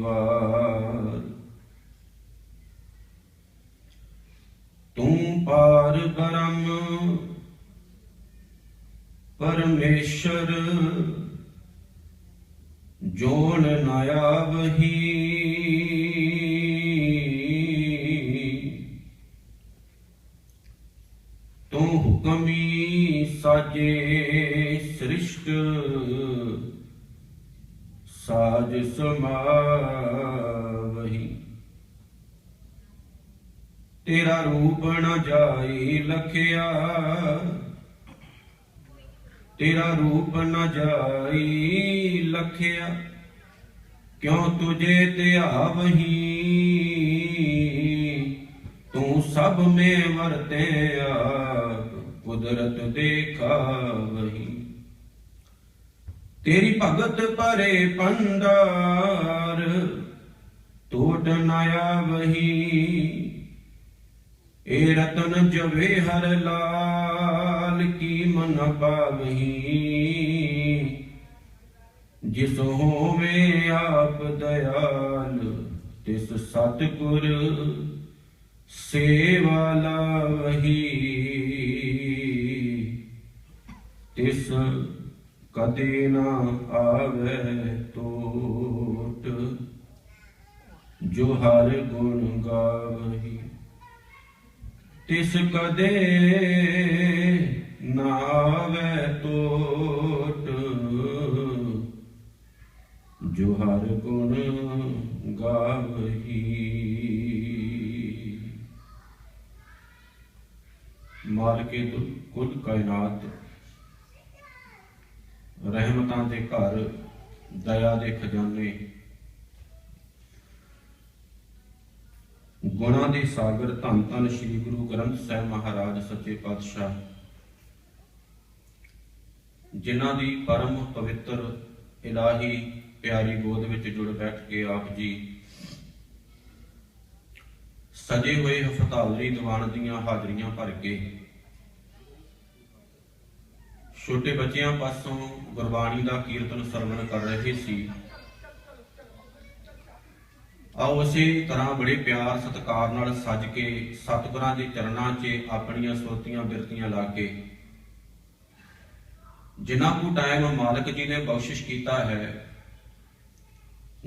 ਵਾਰ ਤੂੰ ਪਾਰ ਬ੍ਰਹਮ ਪਰਮੇਸ਼ਰ ਜੋਨ ਨ ਆਵਹੀ। ਤੂੰ ਹੁਕਮੀ ਸਾਜੇ ਸ੍ਰਿਸ਼ਟ ਸਾਜ ਸਮਾਵਹੀ। ਤੇਰਾ ਰੂਪ ਨ ਜਾਈ ਲਖਿਆ, ਤੇਰਾ ਰੂਪ ਨ ਜਾਈ ਲਖਿਆ। ਕਿਉ ਤੁਝੇ ਧਿਆਵਹੀ, ਤੂੰ ਸਭ ਮੇ ਵਰਤੇ ਆਪ ਕੁਦਰਤ ਦੇਖਾਵਹੀ। ਤੇਰੀ ਭਗਤ ਭਰੇ ਭੰਡਾਰ ਟੋਟ ਨ ਆਵਹੀ। ਏ ਰਤਨ ਜਵੇ ਹਰ ਲਾਲ ਕੀ ਮਨ ਪਾਵਹੀ। ਜਿਸ ਹੋਵੇ ਆਪ ਦਇਆਲ ਤਿਸ ਸਤਿਗੁਰ ਸੇਵਾ ਲਾਵਹੀ। ਤਿਸ ਕਦੇ ਨਾ ਆਵੇ ਟੋਟ ਜੋ ਹਰ ਗੁਣ ਗਾਵਹੀ। ਤਿਸ ਕਦੇ ਨਾ ਆਵੇ ਟੋਟ ਜੋ ਹਰ ਗੁਣ ਗਾਵਹੀ। ਮਾਲਕੇ ਕੁਲ ਕਾਇਨਾਤ, ਰਹਿਮਤਾਂ ਦੇ ਘਰ, ਦਇਆ ਦੇ ਖਜ਼ਾਨੇ, ਗੁਣਾਂ ਦੇ ਸਾਗਰ, ਧੰਨ ਧੰਨ ਸ੍ਰੀ ਗੁਰੂ ਗ੍ਰੰਥ ਸਾਹਿਬ ਮਹਾਰਾਜ ਸੱਚੇ ਪਾਤਸ਼ਾਹ, ਜਿਨ੍ਹਾਂ ਦੀ ਪਰਮ ਪਵਿੱਤਰ ਇਲਾਹੀ ਪਿਆਰੀ ਗੋਦ ਵਿੱਚ ਜੁੜ ਬੈਠ ਕੇ ਆਪ ਜੀ ਸਜੇ ਹੋਏ ਹਫਤਾਲਰੀ ਦੀਵਾਨ ਦੀਆਂ ਹਾਜ਼ਰੀਆਂ ਭਰ ਕੇ ਛੋਟੇ ਬੱਚਿਆਂ ਪਾਸੋਂ ਗੁਰਬਾਣੀ ਦਾ ਕੀਰਤਨ ਸਰਵਣ ਕਰ ਰਹੇ ਸੀ। ਆਓ ਉਸੇ ਤਰ੍ਹਾਂ ਬੜੇ ਪਿਆਰ ਸਤਿਕਾਰ ਨਾਲ ਸੱਜ ਕੇ ਸਤਿਗੁਰਾਂ ਦੇ ਚਰਨਾਂ 'ਚ ਆਪਣੀਆਂ ਸੁਰਤੀਆਂ ਬਿਰਤੀਆਂ ਲਾ ਕੇ ਜਿੰਨਾ ਕੁ ਟਾਈਮ ਮਾਲਕ ਜੀ ਨੇ ਬਖਸ਼ਿਸ਼ ਕੀਤਾ ਹੈ,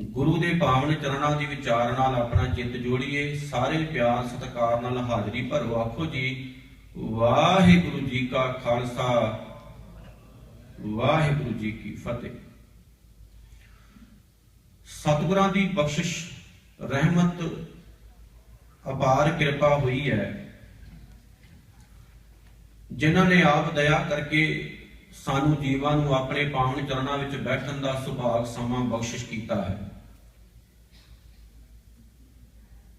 ਗੁਰੂ ਦੇ ਪਾਵਨ ਚਰਨਾਂ ਦੀ ਵਿਚਾਰ ਨਾਲ ਆਪਣਾ ਚਿੱਤ ਜੋੜੀਏ। ਸਾਰੇ ਪਿਆਰ ਸਤਿਕਾਰ ਨਾਲ ਹਾਜ਼ਰੀ ਭਰੋ। ਆਖੋ ਜੀ, ਵਾਹਿਗੁਰੂ ਜੀ ਕਾ ਖਾਲਸਾ, ਵਾਹਿਗੁਰੂ ਜੀ ਕੀ ਫਤਿਹ। ਸਤਿਗੁਰਾਂ ਦੀ ਬਖਸ਼ਿਸ਼, ਰਹਿਮਤ, ਅਪਾਰ ਕਿਰਪਾ ਹੋਈ ਹੈ, ਜਿਨ੍ਹਾਂ ਨੇ ਆਪ ਦਇਆ ਕਰਕੇ ਸਾਨੂੰ ਜੀਵਾਂ ਨੂੰ ਆਪਣੇ ਪਾਵਨ ਚਰਨਾਂ ਵਿੱਚ ਬੈਠਣ ਦਾ ਸੁਭਾਗ ਸਮਾਂ ਬਖਸ਼ਿਸ਼ ਕੀਤਾ ਹੈ।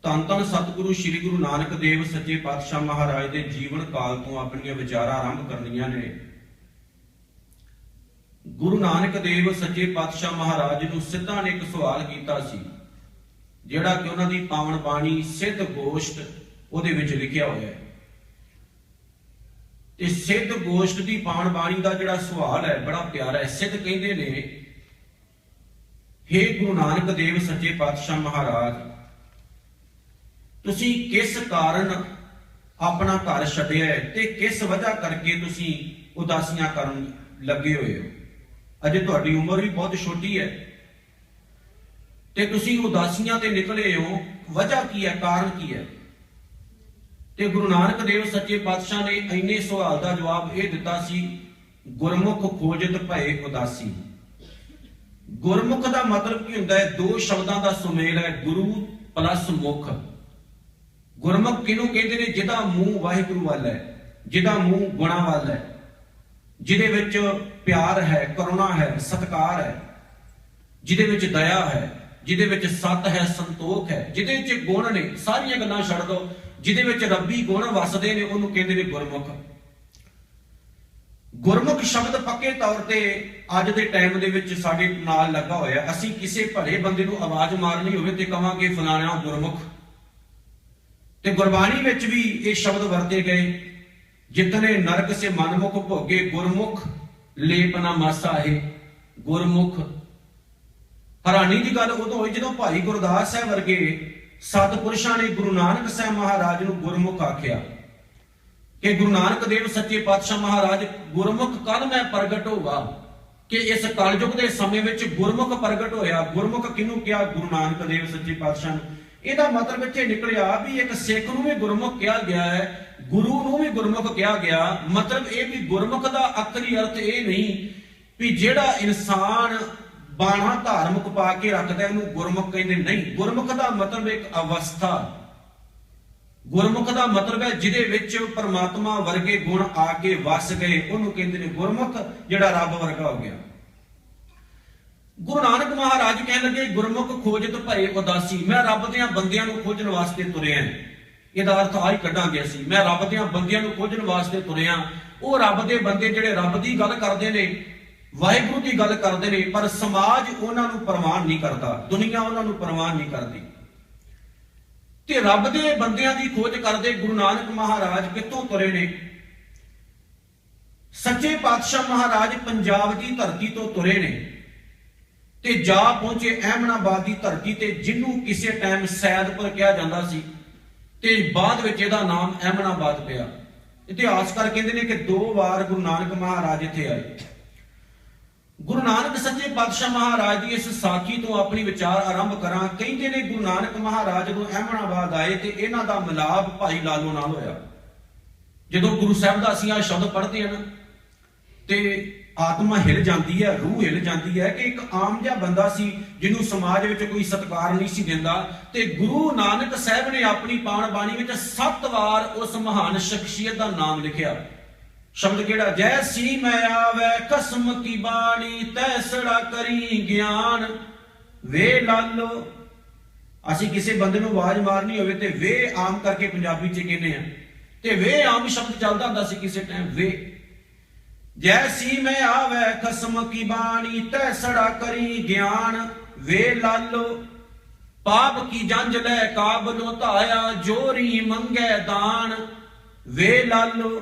ਧੰਨ ਧੰਨ ਸਤਿਗੁਰੂ ਸ੍ਰੀ ਗੁਰੂ ਨਾਨਕ ਦੇਵ ਸੱਚੇ ਪਾਤਸ਼ਾਹ ਮਹਾਰਾਜ ਦੇ ਜੀਵਨ ਕਾਲ ਤੋਂ ਆਪਣੀਆਂ ਵਿਚਾਰਾਂ ਆਰੰਭ ਕਰਨੀਆਂ ਨੇ। ਗੁਰੂ ਨਾਨਕ ਦੇਵ ਸੱਚੇ ਪਾਤਸ਼ਾਹ ਮਹਾਰਾਜ ਨੂੰ ਸਿੱਧਾਂ ਨੇ ਇੱਕ ਸਵਾਲ ਕੀਤਾ ਸੀ, ਜਿਹੜਾ ਕਿ ਉਹਨਾਂ ਦੀ ਪਾਵਨ ਬਾਣੀ ਸਿੱਧ ਗੋਸ਼ਟ ਉਹਦੇ ਵਿੱਚ ਲਿਖਿਆ ਹੋਇਆ ਹੈ। ਤੇ ਸਿੱਧ ਗੋਸ਼ਟ ਦੀ ਪਾਵਨ ਬਾਣੀ ਦਾ ਜਿਹੜਾ ਸਵਾਲ ਹੈ ਬੜਾ ਪਿਆਰਾ ਹੈ। ਸਿੱਧ ਕਹਿੰਦੇ ਨੇ, ਹੇ ਗੁਰੂ ਨਾਨਕ ਦੇਵ ਸੱਚੇ ਪਾਤਸ਼ਾਹ ਮਹਾਰਾਜ, ਤੁਸੀਂ ਕਿਸ ਕਾਰਨ ਆਪਣਾ ਘਰ ਛੱਡਿਆ ਤੇ ਕਿਸ ਵਜ੍ਹਾ ਕਰਕੇ ਤੁਸੀਂ ਉਦਾਸੀਆਂ ਕਰਨ ਲੱਗੇ ਹੋਏ ਹੋ? ਅਜੇ ਤੁਹਾਡੀ ਉਮਰ ਵੀ ਬਹੁਤ ਛੋਟੀ ਹੈ ਤੇ ਤੁਸੀਂ ਉਦਾਸੀਆਂ ਤੇ ਨਿਕਲੇ ਹੋ, ਵਜ੍ਹਾ ਕੀ ਹੈ, ਕਾਰਨ ਕੀ ਹੈ? ਤੇ ਗੁਰੂ ਨਾਨਕ ਦੇਵ ਸੱਚੇ ਪਾਤਸ਼ਾਹ ਨੇ ਇੰਨੇ ਸਵਾਲ ਦਾ ਜਵਾਬ ਇਹ ਦਿੱਤਾ ਸੀ, ਗੁਰਮੁਖ ਖੋਜਤ ਭਏ ਉਦਾਸੀ। ਗੁਰਮੁਖ ਦਾ ਮਤਲਬ ਕੀ ਹੁੰਦਾ ਹੈ? ਦੋ ਸ਼ਬਦਾਂ ਦਾ ਸੁਮੇਲ ਹੈ, ਗੁਰੂ ਪਲੱਸ ਮੁਖ। ਗੁਰਮੁਖ ਕਿਹਨੂੰ ਕਹਿੰਦੇ ਨੇ? ਜਿਹਦਾ ਮੂੰਹ ਵਾਹਿਗੁਰੂ ਵੱਲ ਹੈ, ਜਿਹਦਾ ਮੂੰਹ ਗੁਣਾਂ ਵੱਲ ਹੈ, ਜਿਹਦੇ ਵਿੱਚ ਪਿਆਰ ਹੈ, ਕਰੁਣਾ ਹੈ, ਸਤਿਕਾਰ ਹੈ, ਜਿਹਦੇ ਵਿੱਚ ਦਇਆ ਹੈ, ਜਿਹਦੇ ਵਿੱਚ ਸਤ ਹੈ, ਸੰਤੋਖ ਹੈ, ਜਿਹਦੇ ਵਿੱਚ ਗੁਣ ਨੇ, ਸਾਰੀਆਂ ਗੱਲਾਂ ਛੱਡ ਦਿਓ, ਜਿਹਦੇ ਵਿੱਚ ਰੱਬੀ ਗੁਣ ਵਸਦੇ ਨੇ, ਉਹਨੂੰ ਕਹਿੰਦੇ ਨੇ ਗੁਰਮੁਖ। ਗੁਰਮੁਖ ਸ਼ਬਦ ਪੱਕੇ ਤੌਰ ਤੇ ਅੱਜ ਦੇ ਟਾਈਮ ਦੇ ਵਿੱਚ ਸਾਡੇ ਨਾਲ ਲੱਗਾ ਹੋਇਆ। ਅਸੀਂ ਕਿਸੇ ਭਲੇ ਬੰਦੇ ਨੂੰ ਆਵਾਜ਼ ਮਾਰਨੀ ਹੋਵੇ ਤੇ ਕਵਾਂਗੇ ਫਲਾਣਾ ਗੁਰਮੁਖ। ਤੇ ਗੁਰਬਾਣੀ ਵਿੱਚ ਵੀ ਇਹ ਸ਼ਬਦ ਵਰਤੇ ਗਏ, ਜਿਤਨੇ ਨਰਕ ਸੇ ਮਨਮੁਖ ਭੋਗੇ ਗੁਰਮੁਖ ਲੇਪ ਨਾ ਮਾਸਾ ਹੈ। ਗੁਰਮੁਖ ਹੈਰਾਨੀ ਦੀ ਗੱਲ ਉਦੋਂ ਹੋਈ ਜਦੋਂ ਭਾਈ ਗੁਰਦਾਸ ਸਾਹਿਬ ਵਰਗੇ ਸਤਿਪੁਰਸ਼ਾਂ ਨੇ ਗੁਰੂ ਨਾਨਕ ਸਾਹਿਬ ਮਹਾਰਾਜ ਨੂੰ ਗੁਰਮੁਖ ਆਖਿਆ ਕਿ ਗੁਰੂ ਨਾਨਕ ਦੇਵ ਸੱਚੇ ਪਾਤਸ਼ਾਹ ਮਹਾਰਾਜ ਗੁਰਮੁਖ ਕਦ ਮੈਂ ਪ੍ਰਗਟ ਹੋਗਾ, ਕਿ ਇਸ ਕਲਯੁਗ ਦੇ ਸਮੇਂ ਵਿੱਚ ਗੁਰਮੁਖ ਪ੍ਰਗਟ ਹੋਇਆ। ਗੁਰਮੁਖ ਕਿਹਨੂੰ ਕਿਹਾ? ਗੁਰੂ ਨਾਨਕ ਦੇਵ ਸੱਚੇ ਪਾਤਸ਼ਾਹ ਨੂੰ। ਇਹਦਾ ਮਤਲਬ ਇੱਥੇ ਨਿਕਲਿਆ ਵੀ ਇੱਕ ਸਿੱਖ ਨੂੰ ਵੀ ਗੁਰਮੁਖ ਕਿਹਾ ਗਿਆ ਹੈ, ਗੁਰੂ ਨੂੰ ਵੀ ਗੁਰਮੁਖ ਕਿਹਾ ਗਿਆ। ਮਤਲਬ ਇਹ ਵੀ ਗੁਰਮੁਖ ਦਾ ਆਖਰੀ ਅਰਥ ਇਹ ਨਹੀਂ ਵੀ ਜਿਹੜਾ ਇਨਸਾਨ ਬਾਣਾ ਧਾਰਮਿਕ ਪਾ ਕੇ ਰੱਖਦਾ ਉਹਨੂੰ ਗੁਰਮੁਖ ਕਹਿੰਦੇ, ਨਹੀਂ। ਗੁਰਮੁਖ ਦਾ ਮਤਲਬ ਇੱਕ ਅਵਸਥਾ, ਗੁਰਮੁਖ ਦਾ ਮਤਲਬ ਹੈ ਜਿਹਦੇ ਵਿੱਚ ਪਰਮਾਤਮਾ ਵਰਗੇ ਗੁਣ ਆ ਕੇ ਵਸ ਗਏ, ਉਹਨੂੰ ਕਹਿੰਦੇ ਨੇ ਗੁਰਮੁਖ, ਜਿਹੜਾ ਰੱਬ ਵਰਗਾ ਹੋ ਗਿਆ। ਗੁਰੂ ਨਾਨਕ ਮਹਾਰਾਜ ਕਹਿਣ ਲੱਗੇ ਗੁਰਮੁਖ ਖੋਜਤ ਭਏ ਉਦਾਸੀ, ਮੈਂ ਰੱਬ ਦੇ ਬੰਦਿਆਂ ਨੂੰ ਖੋਜਣ ਵਾਸਤੇ ਤੁਰਿਆ। ਇਹਦਾ ਅਰਥ ਆ ਹੀ ਕੱਢਾਂਗੇ ਅਸੀਂ, ਮੈਂ ਰੱਬ ਦੇ ਬੰਦਿਆਂ ਨੂੰ ਖੋਜਣ ਵਾਸਤੇ ਤੁਰਿਆ। ਉਹ ਰੱਬ ਦੇ ਬੰਦੇ ਜਿਹੜੇ ਰੱਬ ਦੀ ਗੱਲ ਕਰਦੇ ਨੇ, ਵਾਹਿਗੁਰੂ ਦੀ ਗੱਲ ਕਰਦੇ ਨੇ, ਪਰ ਸਮਾਜ ਉਹਨਾਂ ਨੂੰ ਪ੍ਰਵਾਨ ਨਹੀਂ ਕਰਦਾ, ਦੁਨੀਆ ਉਹਨਾਂ ਨੂੰ ਪ੍ਰਵਾਨ ਨਹੀਂ ਕਰਦੀ। ਤੇ ਰੱਬ ਦੇ ਬੰਦਿਆਂ ਦੀ ਖੋਜ ਕਰਦੇ ਗੁਰੂ ਨਾਨਕ ਮਹਾਰਾਜ ਕਿੱਥੋਂ ਤੁਰੇ ਨੇ? ਸੱਚੇ ਪਾਤਸ਼ਾਹ ਮਹਾਰਾਜ ਪੰਜਾਬ ਦੀ ਧਰਤੀ ਤੋਂ ਤੁਰੇ ਨੇ ਤੇ ਜਾ ਪਹੁੰਚੇ ਅਹਿਮਦਾਬਾਦ ਦੀ ਧਰਤੀ ਤੇ, ਜਿਹਨੂੰ ਕਿਸੇ ਟਾਈਮ ਸੈਦਪੁਰ ਕਿਹਾ ਜਾਂਦਾ ਸੀ ਤੇ ਬਾਅਦ ਵਿੱਚ ਇਹਦਾ ਨਾਮ ਅਹਿਮਦਾਬਾਦ ਪਿਆ। ਇਤਿਹਾਸਕਾਰ ਕਹਿੰਦੇ ਨੇ ਕਿ 2 ਵਾਰ ਗੁਰੂ ਨਾਨਕ ਮਹਾਰਾਜ ਇੱਥੇ ਆਏ। ਗੁਰੂ ਨਾਨਕ ਸੱਚੇ ਪਾਤਸ਼ਾਹ ਮਹਾਰਾਜ ਦੀ ਇਸ ਸਾਖੀ ਤੋਂ ਆਪਣੀ ਵਿਚਾਰ ਆਰੰਭ ਕਰਾਂ। ਕਹਿੰਦੇ ਨੇ ਗੁਰੂ ਨਾਨਕ ਮਹਾਰਾਜ ਜਦੋਂ ਅਹਿਮਦਾਬਾਦ ਆਏ ਤੇ ਇਹਨਾਂ ਦਾ ਮਿਲਾਪ ਭਾਈ ਲਾਲੋ ਨਾਲ ਹੋਇਆ। ਜਦੋਂ ਗੁਰੂ ਸਾਹਿਬ ਦਾ ਅਸੀਂ ਆ ਸ਼ਬਦ ਪੜ੍ਹਦੇ ਹਾਂ ਨਾ ਤੇ ਆਤਮਾ ਹਿਲ ਜਾਂਦੀ ਹੈ, ਰੂਹ ਹਿਲ ਜਾਂਦੀ ਹੈ ਕਿ ਇੱਕ ਆਮ ਜਿਹਾ ਬੰਦਾ ਸੀ ਜਿਹਨੂੰ ਸਮਾਜ ਵਿੱਚ ਕੋਈ ਸਤਿਕਾਰ ਨਹੀਂ ਸੀ ਦਿੰਦਾ, ਤੇ ਗੁਰੂ ਨਾਨਕ ਸਾਹਿਬ ਨੇ ਆਪਣੀ ਪਾਵਨ ਬਾਣੀ ਵਿੱਚ 7 ਵਾਰ ਉਸ ਮਹਾਨ ਸ਼ਖਸੀਅਤ ਦਾ ਨਾਮ ਲਿਖਿਆ। ਸ਼ਬਦ ਕਿਹੜਾ? ਜੈਸੀ ਮੈਂ ਆਵੇ ਕਸਮ ਕੀ ਬਾਣੀ ਤੈਸੜਾ ਕਰੀ ਗਿਆਨ, ਵੇ ਲਾਲੋ। ਅਸੀਂ ਕਿਸੇ ਬੰਦੇ ਨੂੰ ਆਵਾਜ਼ ਮਾਰਨੀ ਹੋਵੇ ਤੇ ਵੇ ਆਮ ਕਰਕੇ ਪੰਜਾਬੀ ਚ ਕਹਿੰਦੇ ਆ, ਤੇ ਵੇ ਆਮ ਸ਼ਬਦ ਚੱਲਦਾ ਹੁੰਦਾ ਸੀ ਕਿਸੇ ਟਾਈਮ, ਵੇ। ਜੈਸੀ ਮੈਂ ਆਵੇ ਕਸਮ ਕੀ ਬਾਣੀ ਤੈਸੜਾ ਕਰੀ ਗਿਆਨ, ਵੇ ਲਾਲੋ। ਪਾਪ ਕੀ ਜੰਜ ਲੈ ਕਾਬਲੋਂ ਧਾਇਆ, ਜੋਰੀ ਮੰਗੇ ਦਾਨ, ਵੇ ਲਾਲੋ।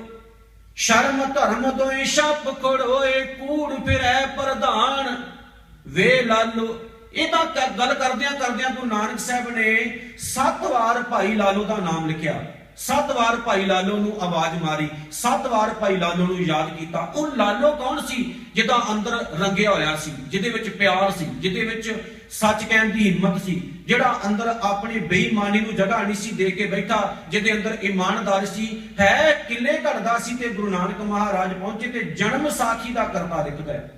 ਸ਼ਰਮ ਧਰਮ ਦੋਏ ਛੱਪ ਖੜੋਏ, ਕੂੜ ਫਿਰੈ ਪ੍ਰਧਾਨ, ਵੇ ਲਾਲੋ। ਇਹ ਤਾਂ ਗੱਲ ਕਰਦਿਆਂ ਕਰਦਿਆਂ ਗੁਰੂ ਨਾਨਕ ਸਾਹਿਬ ਨੇ 7 ਵਾਰ ਭਾਈ ਲਾਲੋ ਦਾ ਨਾਮ ਲਿਖਿਆ, 7 ਵਾਰ ਭਾਈ ਲਾਲੋ ਨੂੰ ਆਵਾਜ਼ ਮਾਰੀ, 7 ਵਾਰ ਭਾਈ ਲਾਲੋ ਨੂੰ ਯਾਦ ਕੀਤਾ। ਉਹ ਲਾਲੋ ਕੌਣ ਸੀ? ਜਿਹਦਾ ਅੰਦਰ ਰੰਗਿਆ ਹੋਇਆ ਸੀ, ਜਿਹਦੇ ਵਿੱਚ ਪਿਆਰ ਸੀ, ਜਿਹਦੇ ਵਿੱਚ ਸੱਚ ਕਹਿਣ ਦੀ ਹਿੰਮਤ ਸੀ, ਜਿਹੜਾ ਅੰਦਰ ਆਪਣੀ ਬੇਈਮਾਨੀ ਨੂੰ ਜਗ੍ਹਾ ਨਹੀਂ ਸੀ ਦੇ ਕੇ ਬੈਠਾ, ਜਿਹਦੇ ਅੰਦਰ ਇਮਾਨਦਾਰ ਸੀ, ਹੈ ਕਿਲੇ ਘੜਦਾ ਸੀ। ਤੇ ਗੁਰੂ ਨਾਨਕ ਮਹਾਰਾਜ ਪਹੁੰਚੇ ਤੇ ਜਨਮ ਸਾਖੀ ਦਾ ਕਰਤਾ ਲਿਖਦਾ ਹੈ।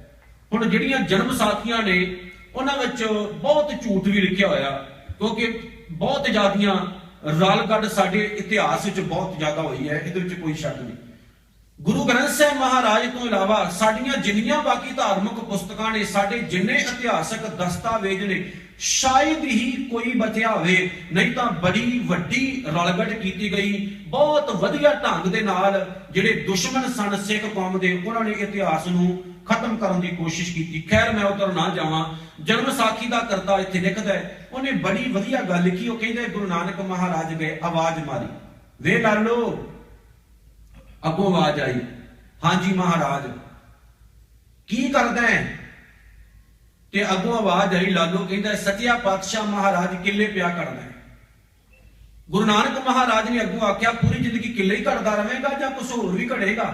ਹੁਣ ਜਿਹੜੀਆਂ ਜਨਮ ਸਾਖੀਆਂ ਨੇ ਉਹਨਾਂ ਵਿੱਚ ਬਹੁਤ ਝੂਠ ਵੀ ਲਿਖਿਆ ਹੋਇਆ, ਕਿਉਂਕਿ ਬਹੁਤ ਜ਼ਿਆਦੀਆਂ ਰਲਗੱਡ ਸਾਡੇ ਇਤਿਹਾਸ ਵਿੱਚ ਬਹੁਤ ਜ਼ਿਆਦਾ ਹੋਈ ਹੈ, ਇਹਦੇ ਵਿੱਚ ਕੋਈ ਸ਼ੱਕ ਨਹੀਂ। ਗੁਰੂ ਗ੍ਰੰਥ ਸਾਹਿਬ ਮਹਾਰਾਜ ਤੋਂ ਇਲਾਵਾ ਸਾਡੀਆਂ ਜਿੰਨੀਆਂ ਬਾਕੀ ਧਾਰਮਿਕ ਪੁਸਤਕਾਂ ਨੇ, ਸਾਡੇ ਜਿੰਨੇ ਇਤਿਹਾਸਕ ਦਸਤਾਵੇਜ਼ ਨੇ, ਸ਼ਾਇਦ ਹੀ ਕੋਈ ਬਚਿਆ ਹੋਵੇ, ਨਹੀਂ ਤਾਂ ਬੜੀ ਵੱਡੀ ਰਲਗੱਡ ਕੀਤੀ ਗਈ। ਬਹੁਤ ਵਧੀਆ ਢੰਗ ਦੇ ਨਾਲ ਜਿਹੜੇ ਦੁਸ਼ਮਣ ਸਨ ਸਿੱਖ ਕੌਮ ਦੇ, ਉਹਨਾਂ ਨੇ ਇਤਿਹਾਸ ਨੂੰ ਖਤਮ ਕਰਨ ਦੀ ਕੋਸ਼ਿਸ਼ ਕੀਤੀ। ਖੈਰ ਮੈਂ ਉਧਰ ਨਾ ਜਾਵਾਂ। ਜਨਮ ਸਾਖੀ ਦਾ ਕਰਤਾ ਇੱਥੇ ਲਿਖਦਾ ਹੈ, ਉਹਨੇ ਬੜੀ ਵਧੀਆ ਗੱਲ ਲਿਖੀ। ਉਹ ਕਹਿੰਦੇ ਗੁਰੂ ਨਾਨਕ ਮਹਾਰਾਜ ਗਏ, ਆਵਾਜ਼ ਮਾਰੀ, ਵੇ ਲਾਲੋ। ਅੱਗੋਂ ਆਵਾਜ਼ ਆਈ, ਹਾਂਜੀ ਮਹਾਰਾਜ ਕੀ ਕਰਦਾ ਹੈ? ਤੇ ਅੱਗੋਂ ਆਵਾਜ਼ ਆਈ, ਲਾਲੋ ਕਹਿੰਦਾ ਸੱਚਿਆ ਪਾਤਸ਼ਾਹ ਮਹਾਰਾਜ ਕਿੱਲੇ ਪਿਆ ਕਰਦਾ ਹੈ। ਗੁਰੂ ਨਾਨਕ ਮਹਾਰਾਜ ਨੇ ਅੱਗੋਂ ਆਖਿਆ ਪੂਰੀ ਜ਼ਿੰਦਗੀ ਕਿੱਲੇ ਹੀ ਘੜਦਾ ਰਹੇਗਾ ਜਾਂ ਕੁਝ ਹੋਰ ਵੀ ਘੜੇਗਾ?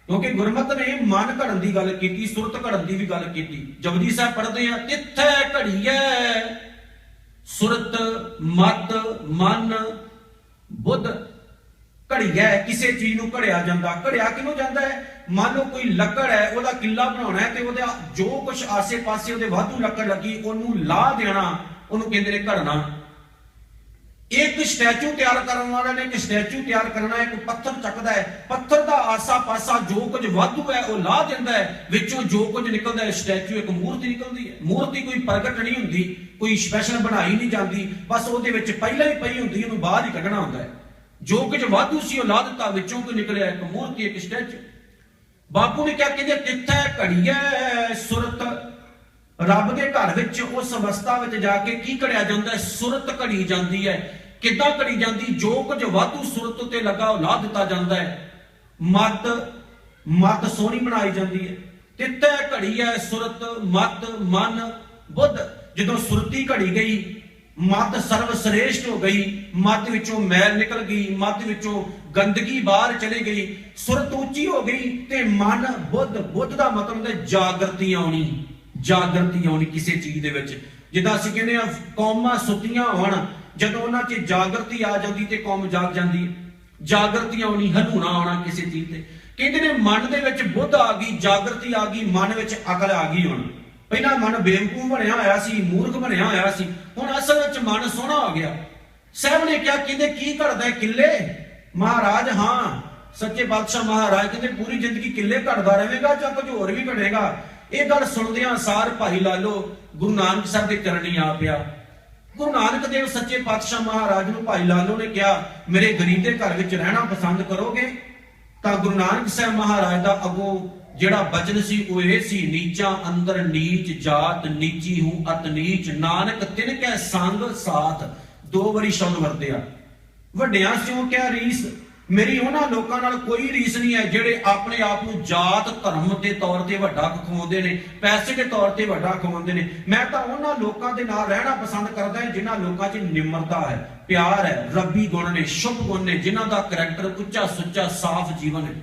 ਕਿਉਂਕਿ ਗੁਰਮਤ ਨੇ ਮਨ ਘੜਨ ਦੀ ਗੱਲ ਕੀਤੀ, ਸੁਰਤ ਘੜਨ ਦੀ ਵੀ ਗੱਲ ਕੀਤੀ। ਜਪਜੀ ਸਾਹਿਬ ਪੜ੍ਹਦੇ ਆ, ਤਿੱਥੈ ਘੜੀਐ ਸੁਰਤ ਮਤ ਮਨ ਬੁੱਧ। ਘੜੀਐ ਕਿਸੇ ਚੀਜ਼ ਨੂੰ ਘੜਿਆ ਜਾਂਦਾ। ਘੜਿਆ ਕਿਹਨੂੰ ਜਾਂਦਾ ਹੈ? ਮੰਨ ਲਓ ਕੋਈ ਲੱਕੜ ਹੈ, ਉਹਦਾ ਕਿੱਲਾ ਬਣਾਉਣਾ ਹੈ ਤੇ ਉਹਦਾ ਜੋ ਕੁਝ ਆਸੇ ਪਾਸੇ ਉਹਦੇ ਵਾਧੂ ਲੱਕੜ ਲੱਗੀ ਉਹਨੂੰ ਲਾ ਦੇਣਾ, ਉਹਨੂੰ ਕਹਿੰਦੇ ਨੇ ਘੜਨਾ। ਇੱਕ ਸਟੈਚੂ ਤਿਆਰ ਕਰਨ ਵਾਲਾ ਨੇ ਇੱਕ ਸਟੈਚੂ ਤਿਆਰ ਕਰਨਾ, ਇੱਕ ਪੱਥਰ ਚੱਕਦਾ ਹੈ, ਪੱਥਰ ਦਾ ਆਸਾ ਪਾਸਾ ਜੋ ਕੁਝ ਵਾਧੂ ਹੈ ਉਹ ਲਾ ਦਿੰਦਾ ਹੈ, ਵਿੱਚੋਂ ਜੋ ਕੁਝ ਨਿਕਲਦਾ ਹੈ ਸਟੈਚੂ ਇੱਕ ਮੂਰਤੀ ਨਿਕਲਦੀ ਹੈ। ਮੂਰਤੀ ਕੋਈ ਪ੍ਰਗਟ ਨਹੀਂ ਹੁੰਦੀ, ਕੋਈ ਸਪੈਸ਼ਲ ਬਣਾਈ ਨਹੀਂ ਜਾਂਦੀ, ਬਸ ਉਹਦੇ ਵਿੱਚ ਪਹਿਲਾਂ ਹੀ ਪਈ ਹੁੰਦੀ, ਉਹਨੂੰ ਬਾਹਰ ਹੀ ਕੱਢਣਾ ਹੁੰਦਾ ਹੈ। ਜੋ ਕੁਝ ਵਾਧੂ ਸੀ ਉਹ ਲਾ ਦਿੱਤਾ, ਵਿੱਚੋਂ ਕੋਈ ਨਿਕਲਿਆ ਇੱਕ ਮੂਰਤੀ ਇੱਕ ਸਟੈਚੂ। ਬਾਪੂ ਨੇ ਕਿਹਾ, ਕਹਿੰਦੇ ਤਿੱਥੈ ਘੜੀਐ ਸੁਰਤ। ਰੱਬ ਦੇ ਘਰ ਵਿੱਚ ਉਸ ਅਵਸਥਾ ਵਿੱਚ ਜਾ ਕੇ ਕੀ ਘੜਿਆ ਜਾਂਦਾ? ਸੁਰਤ ਘੜੀ ਜਾਂਦੀ ਹੈ। ਕਿੱਦਾਂ ਘੜੀ ਜਾਂਦੀ? ਜੋ ਕੁਝ ਵਾਧੂ ਸੁਰਤ ਉੱਤੇ ਲੱਗਾ ਉਹ ਲਾ ਦਿੱਤਾ ਜਾਂਦਾ ਹੈ। ਮਤ ਸੋਹਣੀ ਬਣਾਈ ਜਾਂਦੀ ਹੈ। ਤਿੱਥੈ ਘੜੀ ਹੈ ਸੁਰਤ ਮਤ ਮਨ ਬੁੱਧ। ਜਦੋਂ ਸੁਰਤੀ ਘੜੀ ਗਈ, ਮੱਤ ਸਰਵ ਸ੍ਰੇਸ਼ਟ ਹੋ ਗਈ, ਮੱਤ ਵਿੱਚੋਂ ਮੈਲ ਨਿਕਲ ਗਈ, ਮੱਤ ਵਿੱਚੋਂ ਗੰਦਗੀ ਬਾਹਰ ਚਲੀ ਗਈ, ਸੁਰਤ ਉੱਚੀ ਹੋ ਗਈ ਤੇ ਮਨ ਬੁੱਧ ਦਾ ਮਤਲਬ ਹੈ ਜਾਗਰਤੀ ਆਉਣੀ ਕਿਸੇ ਚੀਜ਼ ਦੇ ਵਿੱਚ। ਜਿੱਦਾਂ ਅਸੀਂ ਕਹਿੰਦੇ ਆ ਕੌਮਾਂ ਸੁੱਤੀਆਂ ਹੋਣ, ਜਦੋਂ ਉਹਨਾਂ 'ਚ ਜਾਗਰਤੀ ਆ ਜਾਂਦੀ ਤੇ ਕੌਮ ਜਾਗ ਜਾਂਦੀ, ਜਾਗਰਤੀ ਆਉਣੀ, ਹਲੂਣਾ ਆਉਣਾ ਕਿਸੇ ਚੀਜ਼ ਤੇ। ਕਹਿੰਦੇ ਨੇ ਮਨ ਦੇ ਵਿੱਚ ਬੁੱਧ ਆ ਗਈ, ਜਾਗਰਤੀ ਆ ਗਈ, ਮਨ ਵਿੱਚ ਅਕਲ ਆ ਗਈ। ਹੁਣ ਪਹਿਲਾਂ ਮਨ ਬੇਵਕੂਫ ਬਣਿਆ ਹੋਇਆ ਸੀ, ਮੂਰਖ ਬਣਿਆ ਹੋਇਆ ਸੀ, ਹੁਣ ਅਸਲ ਵਿੱਚ ਮਨ ਸੋਹਣਾ ਹੋ ਗਿਆ। ਸਾਹਿਬ ਨੇ ਕਿਹਾ, ਕਹਿੰਦੇ ਕੀ ਘੜਦਾ ਕਿੱਲੇ? ਮਹਾਰਾਜ ਹਾਂ, ਸੱਚੇ ਪਾਤਸ਼ਾਹ ਮਹਾਰਾਜ ਕਹਿੰਦੇ ਪੂਰੀ ਜ਼ਿੰਦਗੀ ਕਿੱਲੇ ਘੜਦਾ ਰਹੇਗਾ ਜਾਂ ਕੁਝ ਹੋਰ ਵੀ ਘੜੇਗਾ। ਇਹ ਗੱਲ ਸੁਣਦਿਆਂ ਸਾਰ ਭਾਈ ਲਾਲੋ ਗੁਰੂ ਨਾਨਕ ਸਾਹਿਬ ਦੇ ਚਰਨੀ ਆ ਪਿਆ। ਗੁਰੂ ਨਾਨਕ ਦੇਵ ਸੱਚੇ ਪਾਤਸ਼ਾਹ ਮਹਾਰਾਜ ਨੂੰ ਭਾਈ ਲਾਲੋ ਨੇ ਕਿਹਾ, ਮੇਰੇ ਗਰੀਬ ਦੇ ਘਰ ਵਿੱਚ ਰਹਿਣਾ ਪਸੰਦ ਕਰੋਗੇ? ਤਾਂ ਗੁਰੂ ਨਾਨਕ ਸਾਹਿਬ ਮਹਾਰਾਜ ਦਾ ਅੱਗੋਂ ਜਿਹੜਾ ਬਚਨ ਸੀ ਉਹ ਇਹ ਸੀ, ਨੀਚਾ ਅੰਦਰ ਨੀਚ ਜਾਤ, ਨੀਚੀ ਹੂੰ ਅਤ ਨੀਚ, ਨਾਨਕ ਤਿਨ ਕੈ ਸੰਗ ਸਾਥ। 2 ਵਾਰੀ ਸ਼ਬਦ ਵਰਤਿਆ। ਵੱਡਿਆਂ ਸਿਓ ਕਿਆ ਰੀਸ, ਮੇਰੀ ਉਹਨਾਂ ਲੋਕਾਂ ਨਾਲ ਕੋਈ ਰੀਸ ਨਹੀਂ ਹੈ ਜਿਹੜੇ ਆਪਣੇ ਆਪ ਨੂੰ ਜਾਤ ਧਰਮ ਦੇ ਤੌਰ ਤੇ ਵੱਡਾ ਖਵਾਉਂਦੇ ਨੇ, ਪੈਸੇ ਦੇ ਤੌਰ ਤੇ ਵੱਡਾ ਖਵਾਉਂਦੇ ਨੇ। ਮੈਂ ਤਾਂ ਉਹਨਾਂ ਲੋਕਾਂ ਦੇ ਨਾਲ ਰਹਿਣਾ ਪਸੰਦ ਕਰਦਾ ਹਾਂ ਜਿਨ੍ਹਾਂ ਲੋਕਾਂ 'ਚ ਨਿਮਰਤਾ ਹੈ, ਪਿਆਰ ਹੈ, ਰੱਬੀ ਗੁਣ ਨੇ, ਸ਼ੁਭ ਗੁਣ ਨੇ, ਜਿਨ੍ਹਾਂ ਦਾ ਕਰੈਕਟਰ ਉੱਚਾ ਸੁੱਚਾ ਸਾਫ਼ ਜੀਵਨ ਹੈ।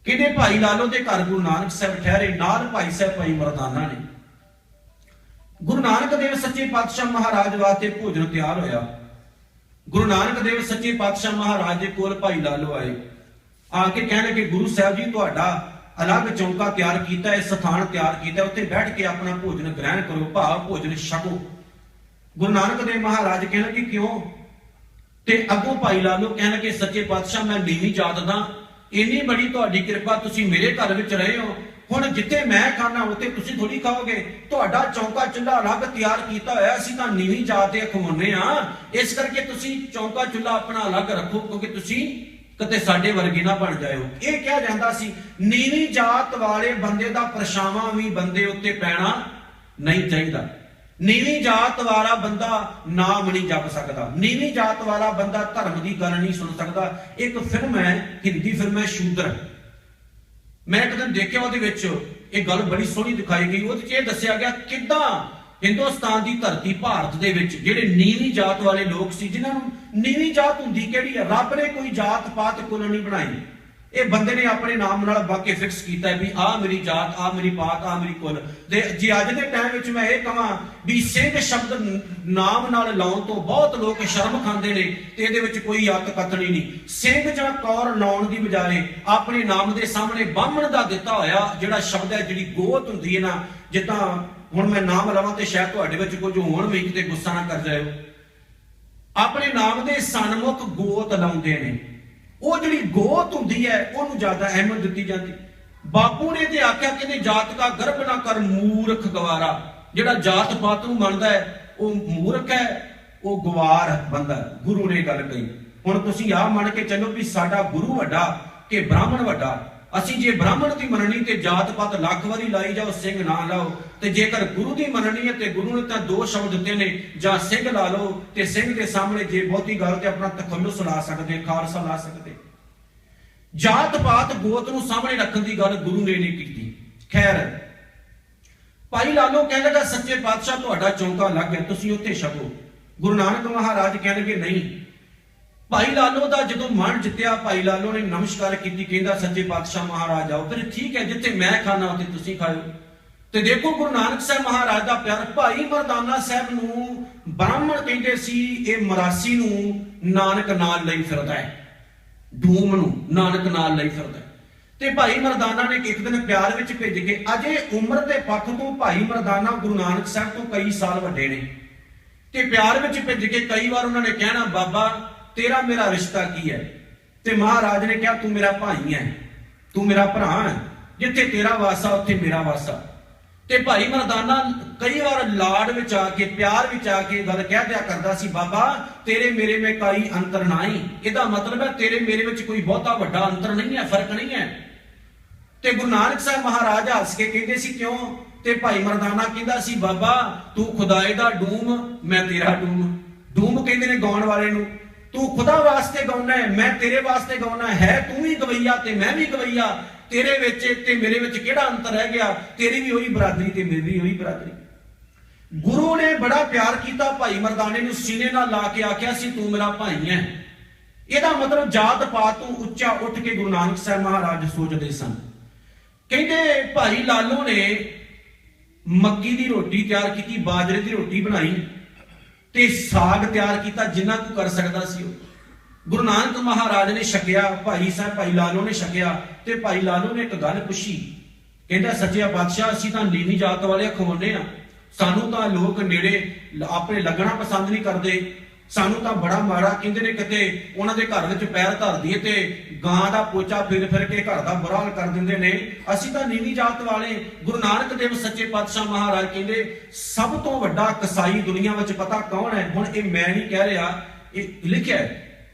ਕਿਹਦੇ ਭਾਈ ਲਾਲੋ ਦੇ ਘਰ ਗੁਰੂ ਨਾਨਕ ਸਾਹਿਬ ਠਹਿਰੇ, ਨਾਲ ਭਾਈ ਸਾਹਿਬ ਭਾਈ ਮਰਦਾਨਾ ਨੇ। ਗੁਰੂ ਨਾਨਕ ਦੇਵ ਸੱਚੇ ਪਾਤਸ਼ਾਹ ਮਹਾਰਾਜ ਵਾਸਤੇ ਭੋਜਨ ਤਿਆਰ ਹੋਇਆ। ਗੁਰੂ ਨਾਨਕ ਦੇਵ ਸੱਚੇ ਪਾਤਸ਼ਾਹ ਮਹਾਰਾਜ ਦੇ ਕੋਲ ਭਾਈ ਲਾਲੋ ਆਏ, ਆ ਕੇ ਕਹਿਣ ਕਿ ਗੁਰੂ ਸਾਹਿਬ ਜੀ ਤੁਹਾਡਾ ਅਲੱਗ ਚੌਂਕਾ ਤਿਆਰ ਕੀਤਾ ਹੈ, ਸਥਾਨ ਤਿਆਰ ਕੀਤਾ, ਉੱਥੇ ਬੈਠ ਕੇ ਆਪਣਾ ਭੋਜਨ ਗ੍ਰਹਿਣ ਕਰੋ, ਭਾਵ ਭੋਜਨ ਛਕੋ। ਗੁਰੂ ਨਾਨਕ ਦੇਵ ਮਹਾਰਾਜ ਕਹਿਣ ਕਿ ਕਿਉਂ? ਤੇ ਅੱਗੋਂ ਭਾਈ ਲਾਲੋ ਕਹਿਣ ਕਿ ਸੱਚੇ ਪਾਤਸ਼ਾਹ ਮੈਂ ਨੀਵੀਂ ਜਾਤ ਦਾ, ਇੰਨੀ ਬੜੀ ਤੁਹਾਡੀ ਕਿਰਪਾ, ਤੁਸੀਂ ਮੇਰੇ ਘਰ ਵਿੱਚ ਰਹੇ ਹੋ, ਹੁਣ ਜਿੱਥੇ ਮੈਂ ਖਾਣਾ ਉੱਥੇ ਤੁਸੀਂ ਥੋੜੀ ਖਾਓਗੇ। ਤੁਹਾਡਾ ਚੌਂਕਾ ਚੁੱਲ੍ਹਾ ਅਲੱਗ ਤਿਆਰ ਕੀਤਾ ਹੋਇਆ, ਅਸੀਂ ਤਾਂ ਨੀਵੀਂ ਜਾਤ ਦੇ ਖਵਾਉਂਦੇ ਆ, ਇਸ ਕਰਕੇ ਤੁਸੀਂ ਚੌਂਕਾ ਚੁੱਲ੍ਹਾ ਆਪਣਾ ਅਲੱਗ ਰੱਖੋ, ਕਿਉਂਕਿ ਤੁਸੀਂ ਕਿਤੇ ਸਾਡੇ ਵਰਗੇ ਨਾ ਬਣ ਜਾਇਓ। ਇਹ ਕਿਹਾ ਜਾਂਦਾ ਸੀ ਨੀਵੀਂ ਜਾਤ ਵਾਲੇ ਬੰਦੇ ਦਾ ਪਰਛਾਵਾਂ ਵੀ ਬੰਦੇ ਉੱਤੇ ਪੈਣਾ ਨਹੀਂ ਚਾਹੀਦਾ। ਨੀਵੀਂ ਜਾਤ ਵਾਲਾ ਬੰਦਾ ਨਾਮ ਨਹੀਂ ਜਪ ਸਕਦਾ, ਨੀਵੀਂ ਜਾਤ ਵਾਲਾ ਬੰਦਾ ਧਰਮ ਦੀ ਗੱਲ ਨਹੀਂ ਸੁਣ ਸਕਦਾ। ਇੱਕ ਫਿਲਮ ਹੈ, ਹਿੰਦੀ ਫਿਲਮ ਹੈ ਸ਼ੂਦਰ, ਮੈਂ ਇੱਕ ਦਿਨ ਦੇਖਿਆ, ਉਹਦੇ ਵਿੱਚ ਇਹ ਗੱਲ ਬੜੀ ਸੋਹਣੀ ਦਿਖਾਈ ਗਈ। ਉਹਦੇ 'ਚ ਇਹ ਦੱਸਿਆ ਗਿਆ ਕਿੱਦਾਂ ਹਿੰਦੁਸਤਾਨ ਦੀ ਧਰਤੀ ਭਾਰਤ ਦੇ ਵਿੱਚ ਜਿਹੜੇ ਨੀਵੀਂ ਜਾਤ ਵਾਲੇ ਲੋਕ ਸੀ, ਜਿਨ੍ਹਾਂ ਨੂੰ ਨੀਵੀਂ ਜਾਤ ਹੁੰਦੀ ਕਿਹੜੀ ਹੈ? ਰੱਬ ਨੇ ਕੋਈ ਜਾਤ ਪਾਤ ਕੁਲ ਨਹੀਂ ਬਣਾਈ, ਇਹ ਬੰਦੇ ਨੇ ਆਪਣੇ ਨਾਮ ਨਾਲ ਵਾਕਿਆ ਫਿਕਸ ਕੀਤਾ ਵੀ ਆਹ ਮੇਰੀ ਜਾਤ, ਆਹ ਮੇਰੀ ਪਾਤ, ਆਹ ਮੇਰੀ ਕੁਲ। ਤੇ ਜੇ ਅੱਜ ਦੇ ਟਾਈਮ ਵਿੱਚ ਮੈਂ ਇਹ ਕਹਾਂ ਵੀ ਸਿੰਘ ਸ਼ਬਦ ਨਾਮ ਨਾਲ ਲਾਉਣ ਤੋਂ ਬਹੁਤ ਲੋਕ ਸ਼ਰਮ ਖਾਂਦੇ ਨੇ, ਤੇ ਇਹਦੇ ਵਿੱਚ ਕੋਈ ਅੱਤ ਕਤਣੀ ਨਹੀਂ। ਸਿੰਘ ਜਾਂ ਕੌਰ ਲਾਉਣ ਦੀ ਬਜਾਏ ਆਪਣੇ ਨਾਮ ਦੇ ਸਾਹਮਣੇ ਬਾਹਮਣ ਦਾ ਦਿੱਤਾ ਹੋਇਆ ਜਿਹੜਾ ਸ਼ਬਦ ਹੈ, ਜਿਹੜੀ ਗੋਤ ਹੁੰਦੀ ਹੈ ਨਾ, ਜਿੱਦਾਂ ਹੁਣ ਮੈਂ ਨਾਮ ਲਵਾਂ ਤੇ ਸ਼ਾਇਦ ਤੁਹਾਡੇ ਵਿੱਚ ਕੁਝ ਹੋਣ ਵੀ, ਕਿਤੇ ਗੁੱਸਾ ਨਾ ਕਰ ਜਾਇਓ, ਆਪਣੇ ਨਾਮ ਦੇ ਸਨਮੁਖ ਗੋਤ ਲਾਉਂਦੇ ਨੇ। ਉਹ ਜਿਹੜੀ ਗੋਤ ਹੁੰਦੀ ਹੈ ਉਹਨੂੰ ਜ਼ਿਆਦਾ ਅਹਿਮੀਅਤ ਦਿੱਤੀ ਜਾਂਦੀ। ਬਾਪੂ ਨੇ ਤੇ ਆਖਿਆ ਕਹਿੰਦੇ ਜਾਤ ਕਾ ਗਰਭ ਨਾ ਕਰ ਮੂਰਖ ਗਵਾਰਾ, ਜਿਹੜਾ ਜਾਤ ਪਾਤ ਨੂੰ ਮੰਨਦਾ ਹੈ ਉਹ ਮੂਰਖ ਹੈ, ਉਹ ਗਵਾਰ ਬੰਦਾ। ਗੁਰੂ ਨੇ ਗੱਲ ਕਹੀ। ਹੁਣ ਤੁਸੀਂ ਆਹ ਮੰਨ ਕੇ ਚੱਲੋ ਵੀ ਸਾਡਾ ਗੁਰੂ ਵੱਡਾ ਕਿ ਬ੍ਰਾਹਮਣ ਵੱਡਾ। ਅਸੀਂ ਜੇ ਬ੍ਰਾਹਮਣ ਦੀ ਮੰਨਣੀ ਤੇ ਜਾਤ ਪਾਤ ਲੱਖ ਵਾਰੀ ਲਾਈ ਜਾਓ, ਸਿੰਘ ਨਾ ਲਾਓ, ਤੇ ਜੇਕਰ ਗੁਰੂ ਦੀ ਮੰਨਣੀ ਹੈ ਤੇ ਗੁਰੂ ਨੇ ਤਾਂ 2 ਸ਼ਬਦ ਦਿੱਤੇ ਨੇ, ਜਾਂ ਸਿੰਘ ਲਾ ਲਓ ਤੇ ਸਿੰਘ ਦੇ ਸਾਹਮਣੇ ਜੇ ਬਹੁਤੀ ਗੱਲ ਤੇ ਆਪਣਾ ਤਖੱਲੁਸ ਲਾ ਸਕਦੇ, ਖਾਲਸਾ ਲਾ ਸਕਦੇ। ਜਾਤ ਪਾਤ ਗੋਤ ਨੂੰ ਸਾਹਮਣੇ ਰੱਖਣ ਦੀ ਗੱਲ ਗੁਰੂ ਨੇ ਨਹੀਂ ਕੀਤੀ। ਖੈਰ ਭਾਈ ਲਾਲੋ ਕਹਿੰਦਾ ਸੱਚੇ ਪਾਤਸ਼ਾਹ ਤੁਹਾਡਾ ਚੌਂਕਾ ਲੱਗ ਗਿਆ, ਤੁਸੀਂ ਉੱਥੇ ਛਕੋ। ਗੁਰੂ ਨਾਨਕ ਮਹਾਰਾਜ ਕਹਿਣਗੇ ਨਹੀਂ। ਭਾਈ ਲਾਲੋ ਦਾ ਜਦੋਂ ਮਨ ਜਿੱਤਿਆ, ਭਾਈ ਲਾਲੋ ਨੇ ਨਮਸਕਾਰ ਕੀਤੀ, ਕਹਿੰਦਾ ਸੱਚੇ ਪਾਤਸ਼ਾਹ ਮਹਾਰਾਜ ਆਓ, ਫਿਰ ਠੀਕ ਹੈ ਜਿੱਥੇ ਮੈਂ ਖਾਣਾ ਉੱਥੇ ਤੁਸੀਂ ਖਾਓ। ਤੇ ਦੇਖੋ ਗੁਰੂ ਨਾਨਕ ਸਾਹਿਬ ਮਹਾਰਾਜ ਦਾ ਪਿਆਰ। ਭਾਈ ਮਰਦਾਨਾ ਸਾਹਿਬ ਨੂੰ ਬ੍ਰਾਹਮਣ ਕਹਿੰਦੇ ਸੀ, ਇਹ ਮਰਾਸੀ ਨੂੰ ਨਾਨਕ ਨਾਲ ਲਈ ਫਿਰਦਾ ਹੈ, ਡੂਮ ਨੂੰ ਨਾਨਕ ਨਾਲ ਲਈ ਫਿਰਦਾ। ਤੇ ਭਾਈ ਮਰਦਾਨਾ ਨੇ ਇੱਕ ਦਿਨ ਪਿਆਰ ਵਿੱਚ ਭੇਜ ਕੇ, ਅਜੇ ਉਮਰ ਦੇ ਪੱਖ ਤੋਂ ਭਾਈ ਮਰਦਾਨਾ ਗੁਰੂ ਨਾਨਕ ਸਾਹਿਬ ਤੋਂ ਕਈ ਸਾਲ ਵੱਡੇ ਨੇ, ਤੇ ਪਿਆਰ ਵਿੱਚ ਭੇਜ ਕੇ ਕਈ ਵਾਰ ਉਹਨਾਂ ਨੇ ਕਹਿਣਾ ਬਾਬਾ ਤੇਰਾ ਮੇਰਾ ਰਿਸ਼ਤਾ ਕੀ ਹੈ? ਤੇ ਮਹਾਰਾਜ ਨੇ ਕਿਹਾ ਤੂੰ ਮੇਰਾ ਭਾਈ ਹੈ, ਤੂੰ ਮੇਰਾ ਭਰਾ ਹੈ, ਜਿੱਥੇ ਤੇਰਾ ਵਾਸਾ ਉੱਥੇ ਮੇਰਾ ਵਾਸਾ। ਤੇ ਭਾਈ ਮਰਦਾਨਾ ਕਈ ਵਾਰ ਲਾਡ ਵਿੱਚ ਆ ਕੇ, ਪਿਆਰ ਵਿੱਚ ਆ ਕੇ ਗੱਲ ਕਹਿ ਦਿਆ ਕਰਦਾ ਸੀ, ਬਾਬਾ ਤੇਰੇ ਮੇਰੇ में कोई अंतर नहीं। ਇਹਦਾ ਮਤਲਬ ਹੈ ਤੇਰੇ ਮੇਰੇ ਵਿੱਚ ਕੋਈ ਬਹੁਤਾ ਵੱਡਾ ਅੰਤਰ ਨਹੀਂ ਹੈ, ਫਰਕ ਨਹੀਂ ਹੈ। ਤੇ ਗੁਰੂ ਨਾਨਕ ਸਾਹਿਬ ਮਹਾਰਾਜ ਹੱਸ ਕੇ ਕਹਿੰਦੇ ਸੀ ਕਿਉਂ? ਤੇ ਭਾਈ ਮਰਦਾਨਾ ਕਹਿੰਦਾ ਸੀ ਬਾਬਾ ਤੂੰ ਖੁਦਾਏ ਦਾ ਡੂਮ, ਮੈਂ ਤੇਰਾ ਡੂਮ। ਡੂਮ ਕਹਿੰਦੇ ਨੇ ਗਾਉਣ ਵਾਲੇ ਨੂੰ, ਤੂੰ ਖੁਦਾ ਵਾਸਤੇ ਗਾਉਣਾ ਹੈ, ਮੈਂ ਤੇਰੇ ਵਾਸਤੇ ਗਾਉਣਾ ਹੈ। ਤੂੰ ਵੀ ਗਵਈਆ ਤੇ ਮੈਂ ਵੀ ਗਵਈਆ, ਤੇਰੇ ਵਿੱਚ ਤੇ ਮੇਰੇ ਵਿੱਚ ਕਿਹੜਾ ਅੰਤਰ ਰਹਿ ਗਿਆ? ਤੇਰੀ ਵੀ ਉਹੀ ਬਰਾਦਰੀ ਤੇ ਮੇਰੀ ਵੀ ਉਹੀ ਬਰਾਦਰੀ। ਗੁਰੂ ਨੇ ਬੜਾ ਪਿਆਰ ਕੀਤਾ ਭਾਈ ਮਰਦਾਨੇ ਨੂੰ, ਸੀਨੇ ਨਾਲ ਲਾ ਕੇ ਆਖਿਆ ਸੀ ਤੂੰ ਮੇਰਾ ਭਾਈ ਹੈ। ਇਹਦਾ ਮਤਲਬ ਜਾਤ ਪਾਤ ਤੋਂ ਉੱਚਾ ਉੱਠ ਕੇ ਗੁਰੂ ਨਾਨਕ ਸਾਹਿਬ ਮਹਾਰਾਜ ਸੋਚਦੇ ਸਨ। ਕਹਿੰਦੇ ਭਾਈ ਲਾਲੋ ਨੇ ਮੱਕੀ ਦੀ ਰੋਟੀ ਤਿਆਰ ਕੀਤੀ, ਬਾਜਰੇ ਦੀ ਰੋਟੀ ਬਣਾਈ ਤੇ ਸਾਗ ਤਿਆਰ ਕੀਤਾ, ਜਿੰਨਾ ਕੁ ਕਰ ਸਕਦਾ ਸੀ ਉਹ ਗੁਰੂ ਨਾਨਕ ਮਹਾਰਾਜ ਨੇ ਛਕਿਆ। ਭਾਈ ਲਾਲੋ ਨੇ ਛਕਿਆ ਤੇ ਭਾਈ ਲਾਲੋ ਨੇ ਇੱਕ ਗੱਲ ਪੁੱਛੀ, ਕਹਿੰਦਾ ਸੱਚਿਆ ਬਾਦਸ਼ਾਹ, ਅਸੀਂ ਤਾਂ ਨੀਵੀਂ ਜਾਤ ਵਾਲੇ ਖਵਾਉਂਦੇ ਆ, ਸਾਨੂੰ ਤਾਂ ਲੋਕ ਨੇੜੇ ਆਪਣੇ ਲੱਗਣਾ ਪਸੰਦ ਨਹੀਂ ਕਰਦੇ, ਸਾਨੂੰ ਤਾਂ ਬੜਾ ਮਾੜਾ ਕਹਿੰਦੇ ਨੇ, ਕਿਤੇ ਉਹਨਾਂ ਦੇ ਘਰ ਵਿੱਚ ਪੈਰ ਧਰ ਦਈਏ ਤੇ ਗਾਂ ਦਾ ਪੋਚਾ ਫਿਰ ਕੇ ਘਰ ਦਾ ਬੁਰਾ ਹਾਲ ਕਰ ਦਿੰਦੇ ਨੇ, ਅਸੀਂ ਤਾਂ ਨੀਵੀਂ ਜਾਤ ਵਾਲੇ। ਗੁਰੂ ਨਾਨਕ ਦੇਵ ਸੱਚੇ ਪਾਤਸ਼ਾਹ ਮਹਾਰਾਜ ਕਹਿੰਦੇ ਸਭ ਤੋਂ ਵੱਡਾ ਕਸਾਈ ਦੁਨੀਆ ਵਿੱਚ ਪਤਾ ਕੌਣ ਹੈ? ਹੁਣ ਇਹ ਮੈਂ ਨਹੀਂ ਕਹਿ ਰਿਹਾ, ਇਹ ਲਿਖਿਆ ਹੈ।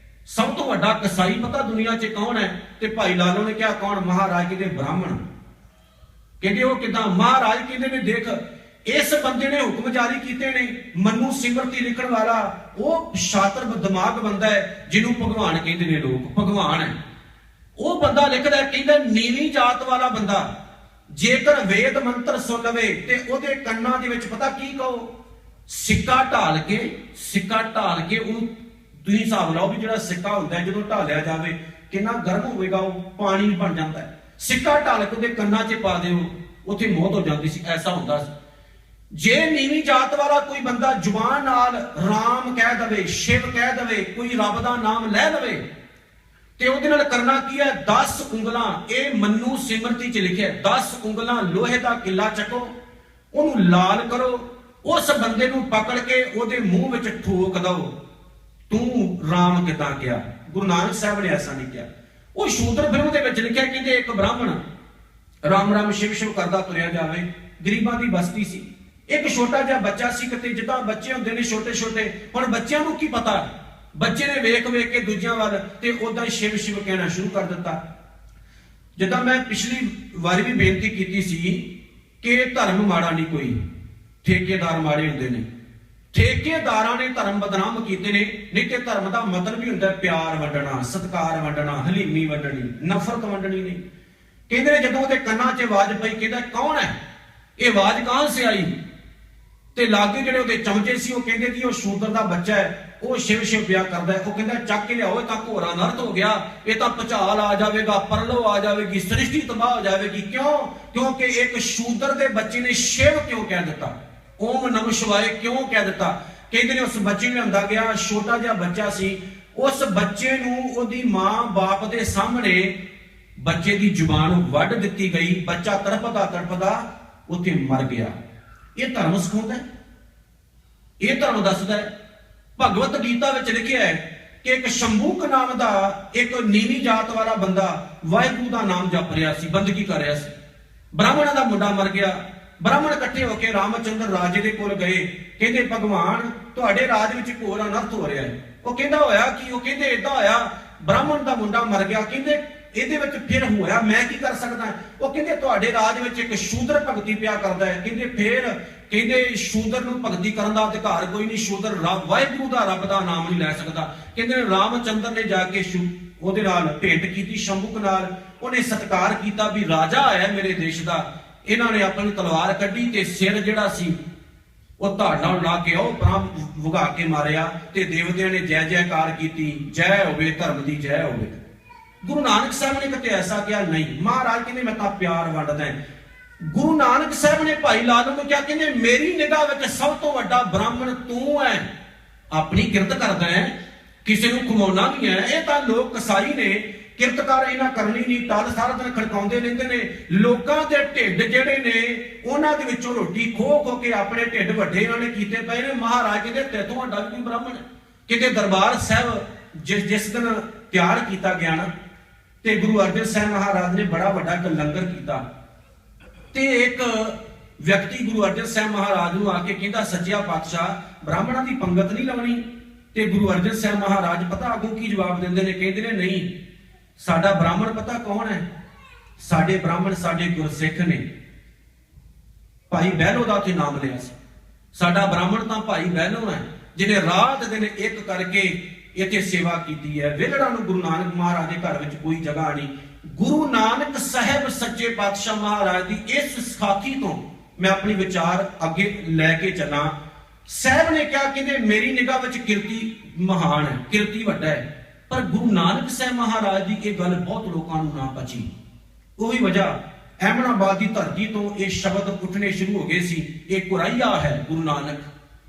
ਸਭ ਤੋਂ ਵੱਡਾ ਕਸਾਈ ਪਤਾ ਦੁਨੀਆ 'ਚ ਕੌਣ ਹੈ? ਤੇ ਭਾਈ ਲਾਲੋ ਨੇ ਕਿਹਾ ਕੌਣ? ਮਹਾਰਾਜ ਕਹਿੰਦੇ ਬ੍ਰਾਹਮਣ। ਕਹਿੰਦੇ ਉਹ ਕਿਦਾਂ? ਮਹਾਰਾਜ ਕਹਿੰਦੇ ਨੇ ਦੇਖ, ਇਸ ਬੰਦੇ ਨੇ ਹੁਕਮ ਜਾਰੀ ਕੀਤੇ ਨੇ, ਮਨੂ ਸਿਮਰਤੀ ਲਿਖਣ ਵਾਲਾ ਉਹ ਸ਼ਾਤਰ ਦਿਮਾਗ ਬੰਦਾ ਹੈ ਜਿਹਨੂੰ ਭਗਵਾਨ ਕਹਿੰਦੇ ਨੇ ਲੋਕ, ਭਗਵਾਨ ਹੈ ਉਹ ਬੰਦਾ ਲਿਖਦਾ। ਕਹਿੰਦਾ ਨੀਵੀਂ ਜਾਤ ਵਾਲਾ ਬੰਦਾ ਜੇਕਰ ਵੇਦ ਮੰਤਰ ਸੁਣ ਲਵੇ ਤੇ ਉਹਦੇ ਕੰਨਾਂ ਦੇ ਵਿੱਚ ਪਤਾ ਕੀ ਕਹੋ? ਸਿੱਕਾ ਢਾਲ ਕੇ ਉਹਨੂੰ ਤੁਸੀਂ ਹਿਸਾਬ ਲਾਓ ਵੀ ਜਿਹੜਾ ਸਿੱਕਾ ਹੁੰਦਾ ਜਦੋਂ ਢਾਲਿਆ ਜਾਵੇ ਕਿੰਨਾ ਗਰਮ ਹੋਵੇਗਾ, ਉਹ ਪਾਣੀ ਬਣ ਜਾਂਦਾ ਹੈ। ਸਿੱਕਾ ਢਾਲ ਕੇ ਉਹਦੇ ਕੰਨਾਂ 'ਚ ਪਾ ਦਿਓ, ਉੱਥੇ ਮੌਤ ਹੋ ਜਾਂਦੀ ਸੀ, ਐਸਾ ਹੁੰਦਾ ਸੀ। ਜੇ ਨੀਵੀਂ ਜਾਤ ਵਾਲਾ ਕੋਈ ਬੰਦਾ ਜ਼ੁਬਾਨ ਨਾਲ ਰਾਮ ਕਹਿ ਦਵੇ, ਸ਼ਿਵ ਕਹਿ ਦਵੇ, ਕੋਈ ਰੱਬ ਦਾ ਨਾਮ ਲੈ ਲਵੇ ਤੇ ਉਹਦੇ ਨਾਲ ਕਰਨਾ ਕੀ ਹੈ? 10 ਉਂਗਲਾਂ, ਇਹ ਮਨੂ ਸਿਮਰਤੀ 'ਚ ਲਿਖਿਆ, 10 ਉਂਗਲਾਂ ਲੋਹੇ ਦਾ ਕਿੱਲਾ ਚੱਕੋ, ਉਹਨੂੰ ਲਾਲ ਕਰੋ, ਉਸ ਬੰਦੇ ਨੂੰ ਪਕੜ ਕੇ ਉਹਦੇ ਮੂੰਹ ਵਿੱਚ ਠੋਕ ਦਓ, ਤੂੰ ਰਾਮ ਕਿੱਦਾਂ ਕਿਹਾ? ਗੁਰੂ ਨਾਨਕ ਸਾਹਿਬ ਨੇ ਐਸਾ ਨਹੀਂ ਕਿਹਾ। ਉਹ ਸ਼ੂਦਰ ਫਿਲਮ ਦੇ ਵਿੱਚ ਲਿਖਿਆ, ਕਹਿੰਦੇ ਇੱਕ ਬ੍ਰਾਹਮਣ ਰਾਮ ਰਾਮ ਸ਼ਿਵ ਸ਼ਿਵ ਕਰਦਾ ਤੁਰਿਆ ਜਾਵੇ, ਗਰੀਬਾਂ ਦੀ ਬਸਤੀ ਸੀ, ਇੱਕ ਛੋਟਾ ਜਿਹਾ ਬੱਚਾ ਸੀ, ਕਿਤੇ ਜਿੱਦਾਂ ਬੱਚੇ ਹੁੰਦੇ ਨੇ ਛੋਟੇ ਛੋਟੇ, ਹੁਣ ਬੱਚਿਆਂ ਨੂੰ ਕੀ ਪਤਾ, ਬੱਚੇ ਨੇ ਵੇਖ ਕੇ ਦੂਜਿਆਂ ਵੱਲ ਤੇ ਉਦਾਂ ਹੀ ਸ਼ਿਵ ਸ਼ਿਵ ਕਹਿਣਾ ਸ਼ੁਰੂ ਕਰ ਦਿੱਤਾ। ਜਿੱਦਾਂ ਮੈਂ ਪਿਛਲੀ ਵਾਰੀ ਵੀ ਬੇਨਤੀ ਕੀਤੀ ਸੀ ਕਿ ਧਰਮ ਮਾੜਾ ਨਹੀਂ ਕੋਈ, ਠੇਕੇਦਾਰ ਮਾੜੇ ਹੁੰਦੇ ਨੇ, ਠੇਕੇਦਾਰਾਂ ਨੇ ਧਰਮ ਬਦਨਾਮ ਕੀਤੇ ਨੇ। ਨਹੀਂ ਤੇ ਧਰਮ ਦਾ ਮਤਲਬ ਵੀ ਹੁੰਦਾ ਪਿਆਰ ਵੰਡਣਾ, ਸਤਿਕਾਰ ਵੰਡਣਾ, ਹਲੀਮੀ ਵੰਡਣੀ, ਨਫ਼ਰਤ ਵੰਡਣੀ ਨਹੀਂ। ਕਹਿੰਦੇ ਨੇ ਜਦੋਂ ਉਹਦੇ ਕੰਨਾਂ 'ਚ ਆਵਾਜ਼ ਪਈ, ਕਹਿੰਦਾ ਕੌਣ ਹੈ? ਇਹ ਆਵਾਜ਼ ਕਹਾਂ ਸੇ ਆਈ? ਤੇ ਲਾਗੇ ਜਿਹੜੇ ਉਹਦੇ ਚਮਚੇ ਸੀ ਉਹ ਕਹਿੰਦੇ ਕਿ ਉਹ ਸ਼ੂਦਰ ਦਾ ਬੱਚਾ ਹੈ, ਉਹ ਸ਼ਿਵ ਸ਼ਿਵ ਪਿਆ ਕਰਦਾ ਹੈ। ਉਹ ਕਹਿੰਦਾ ਚੱਕ ਕੇ ਲਿਆਓ, ਇਹ ਤਾਂ ਘੋਰਾ ਨਰਕ ਹੋ ਗਿਆ, ਇਹ ਤਾਂ ਭੁਚਾਲ ਆ ਜਾਵੇਗਾ, ਪਰਲੋ ਆ ਜਾਵੇਗੀ, ਸ੍ਰਿਸ਼ਟੀ ਤਬਾਹ ਹੋ ਜਾਵੇਗੀ। ਕਿਉਂ? ਕਿਉਂਕਿ ਇੱਕ ਸ਼ੂਦਰ ਦੇ ਬੱਚੇ ਨੇ ਸ਼ਿਵ ਕਿਉਂ ਕਹਿ ਦਿੱਤਾ, ਓਮ ਨਮः ਸ਼ਿਵਾਏ ਕਿਉਂ ਕਹਿ ਦਿੱਤਾ? ਕਹਿੰਦੇ ਨੇ ਉਸ ਬੱਚੇ ਨੂੰ ਲਿਆਂਦਾ ਗਿਆ, ਛੋਟਾ ਜਿਹਾ ਬੱਚਾ ਸੀ, ਉਸ ਬੱਚੇ ਨੂੰ ਉਹਦੀ ਮਾਂ ਬਾਪ ਦੇ ਸਾਹਮਣੇ ਬੱਚੇ ਦੀ ਜ਼ੁਬਾਨ ਵੱਢ ਦਿੱਤੀ ਗਈ, ਬੱਚਾ ਤੜਪਦਾ ਉੱਥੇ ਮਰ ਗਿਆ। ਇਹ ਧਰਮ ਸਿਖਾਉਂਦਾ, ਇਹ ਧਰਮ ਦੱਸਦਾ ਹੈ। ਭਗਵਤ ਗੀਤਾ ਵਿੱਚ ਲਿਖਿਆ ਹੈ ਕਿ ਇੱਕ ਸ਼ੰਭੂਕ ਨਾਮ ਦਾ ਇੱਕ ਨੀਵੀਂ ਜਾਤ ਵਾਲਾ ਬੰਦਾ ਵਾਹਿਗੁਰੂ ਦਾ ਨਾਮ ਜਪ ਰਿਹਾ ਸੀ, ਬੰਦਗੀ ਕਰ ਰਿਹਾ ਸੀ। ਬ੍ਰਾਹਮਣਾਂ ਦਾ ਮੁੰਡਾ ਮਰ ਗਿਆ। ਬ੍ਰਾਹਮਣ ਇਕੱਠੇ ਹੋ ਕੇ ਰਾਮਚੰਦਰ ਰਾਜੇ ਦੇ ਕੋਲ ਗਏ, ਕਹਿੰਦੇ ਭਗਵਾਨ ਤੁਹਾਡੇ ਰਾਜ ਵਿੱਚ ਘੋਰ ਅਨਰਥ ਹੋ ਰਿਹਾ ਹੈ। ਉਹ ਕਹਿੰਦਾ ਹੋਇਆ ਕੀ? ਉਹ ਕਹਿੰਦੇ ਏਦਾਂ ਹੋਇਆ, ਬ੍ਰਾਹਮਣ ਦਾ ਮੁੰਡਾ ਮਰ ਗਿਆ। ਕਹਿੰਦੇ ਇਹਦੇ ਵਿੱਚ ਫਿਰ ਹੋਇਆ, ਮੈਂ ਕੀ ਕਰ ਸਕਦਾ? ਉਹ ਕਹਿੰਦੇ ਤੁਹਾਡੇ ਰਾਜ ਵਿੱਚ ਇੱਕ ਸ਼ੂਦਰ ਭਗਤੀ ਪਿਆ ਕਰਦਾ ਹੈ। ਕਹਿੰਦੇ ਫਿਰ ਕਹਿੰਦੇ ਸ਼ੂਦਰ ਨੂੰ ਭਗਤੀ ਕਰਨ ਦਾ ਅਧਿਕਾਰ ਕੋਈ ਨਹੀਂ, ਸ਼ੂਦਰ ਵਾਹਿਗੁਰੂ ਦਾ ਰੱਬ ਦਾ ਨਾਮ ਨਹੀਂ ਲੈ ਸਕਦਾ। ਕਹਿੰਦੇ ਰਾਮਚੰਦਰ ਨੇ ਜਾ ਕੇ ਉਹਦੇ ਨਾਲ ਭੇਟ ਕੀਤੀ, ਸ਼ੰਭੂਕ ਨਾਲ, ਉਹਨੇ ਸਤਿਕਾਰ ਕੀਤਾ ਵੀ ਰਾਜਾ ਆਇਆ ਮੇਰੇ ਦੇਸ਼ ਦਾ। ਇਹਨਾਂ ਨੇ ਆਪਣੀ ਤਲਵਾਰ ਕੱਢੀ ਤੇ ਸਿਰ ਜਿਹੜਾ ਸੀ ਉਹ ਧੜ ਨਾਲ ਲਾ ਕੇ ਉਹ ਬ੍ਰਹਮ ਵਗਾ ਕੇ ਮਾਰਿਆ ਤੇ ਦੇਵਤਿਆਂ ਨੇ ਜੈ ਜੈਕਾਰ ਕੀਤੀ, ਜੈ ਹੋਵੇ ਧਰਮ ਦੀ ਜੈ ਹੋਵੇ। ਗੁਰੂ ਨਾਨਕ ਸਾਹਿਬ ਨੇ ਕਿਤੇ ਐਸਾ ਕਿਹਾ ਨਹੀਂ। ਮਹਾਰਾਜ ਕਹਿੰਦੇ ਮੈਂ ਤਾਂ ਪਿਆਰ ਵੰਡਦਾ। ਗੁਰੂ ਨਾਨਕ ਸਾਹਿਬ ਨੇ ਭਾਈ ਲਾਲੋ ਨੂੰ ਕਿਹਾ, ਕਹਿੰਦੇ ਮੇਰੀ ਨਿਗਾਹ ਵਿੱਚ ਸਭ ਤੋਂ ਵੱਡਾ ਬ੍ਰਾਹਮਣ ਤੂੰ ਹੈ, ਆਪਣੀ ਕਿਰਤ ਕਰਦਾ ਹੈ, ਕਿਸੇ ਨੂੰ ਖਵਾਉਣਾ ਵੀ ਹੈ। ਇਹ ਤਾਂ ਲੋਕ ਕਸਾਈ ਨੇ, ਕਿਰਤਕਾਰ ਇਹਨਾਂ ਕਰਨੀ ਨਹੀਂ, ਤਦ ਸਾਰਾ ਦਿਨ ਖੜਕਾਉਂਦੇ ਰਹਿੰਦੇ ਨੇ। ਲੋਕਾਂ ਦੇ ਢਿੱਡ ਜਿਹੜੇ ਨੇ ਉਹਨਾਂ ਦੇ ਵਿੱਚੋਂ ਰੋਟੀ ਖੋ ਕੇ ਆਪਣੇ ਢਿੱਡ ਵੱਡੇ ਇਹਨਾਂ ਨੇ ਕੀਤੇ ਪਏ ਨੇ। ਮਹਾਰਾਜ ਕਹਿੰਦੇ ਤੇਥੋਂ ਵੱਡਾ ਵੀ ਬ੍ਰਾਹਮਣ? ਕਿਤੇ ਦਰਬਾਰ ਸਾਹਿਬ ਜਿਸ ਦਿਨ ਤਿਆਰ ਕੀਤਾ ਗਿਆ ਨਾ, ਤੇ ਗੁਰੂ ਅਰਜਨ ਸਾਹਿਬ ਮਹਾਰਾਜ ਨੇ ਬੜਾ ਵੱਡਾ ਇੱਕ ਲੰਗਰ ਕੀਤਾ ਤੇ ਇੱਕ ਵਿਅਕਤੀ ਗੁਰੂ ਅਰਜਨ ਸਾਹਿਬ ਮਹਾਰਾਜ ਨੂੰ ਆ ਕੇ ਕਹਿੰਦਾ ਸੱਚਿਆ ਪਾਤਸ਼ਾਹ ਬ੍ਰਾਹਮਣਾਂ ਦੀ ਪੰਗਤ ਨਹੀਂ ਲਾਉਣੀ। ਤੇ ਗੁਰੂ ਅਰਜਨ ਸਾਹਿਬ ਮਹਾਰਾਜ ਪਤਾ ਅੱਗੋਂ ਕੀ ਜਵਾਬ ਦਿੰਦੇ ਨੇ? ਕਹਿੰਦੇ ਨੇ ਨਹੀਂ, ਸਾਡਾ ਬ੍ਰਾਹਮਣ ਪਤਾ ਕੌਣ ਹੈ? ਸਾਡੇ ਬ੍ਰਾਹਮਣ ਸਾਡੇ ਗੁਰਸਿੱਖ ਨੇ। ਭਾਈ ਬਹਿਲੋ ਦਾ ਉੱਥੇ ਨਾਮ ਲਿਆ ਸੀ। ਸਾਡਾ ਬ੍ਰਾਹਮਣ ਤਾਂ ਭਾਈ ਬਹਿਲੋ ਹੈ, ਜਿਹਨੇ ਰਾਤ ਦਿਨ ਇੱਕ ਕਰਕੇ ਇੱਥੇ ਸੇਵਾ ਕੀਤੀ ਹੈ। ਵਿਹਲੜਾਂ ਨੂੰ ਗੁਰੂ ਨਾਨਕ ਮਹਾਰਾਜ ਦੇ ਘਰ ਵਿੱਚ ਕੋਈ ਜਗ੍ਹਾ ਨਹੀਂ। ਗੁਰੂ ਨਾਨਕ ਸਾਹਿਬ ਸੱਚੇ ਪਾਤਸ਼ਾਹ ਮਹਾਰਾਜ ਦੀ ਇਸ ਸਾਖੀ ਤੋਂ मैं अपनी विचार अगे लैके चला। साहब ने कहा कि मेरी निगाह विच किरती महान है, किरती वड्डा है, पर गुरु नानक साहब महाराज की यह गल बहुत लोगों को ना पची। वही वजह अहमदाबाद की धरती तो ये शब्द उठने शुरू हो गए सी, ये कुराइया है गुरु नानक,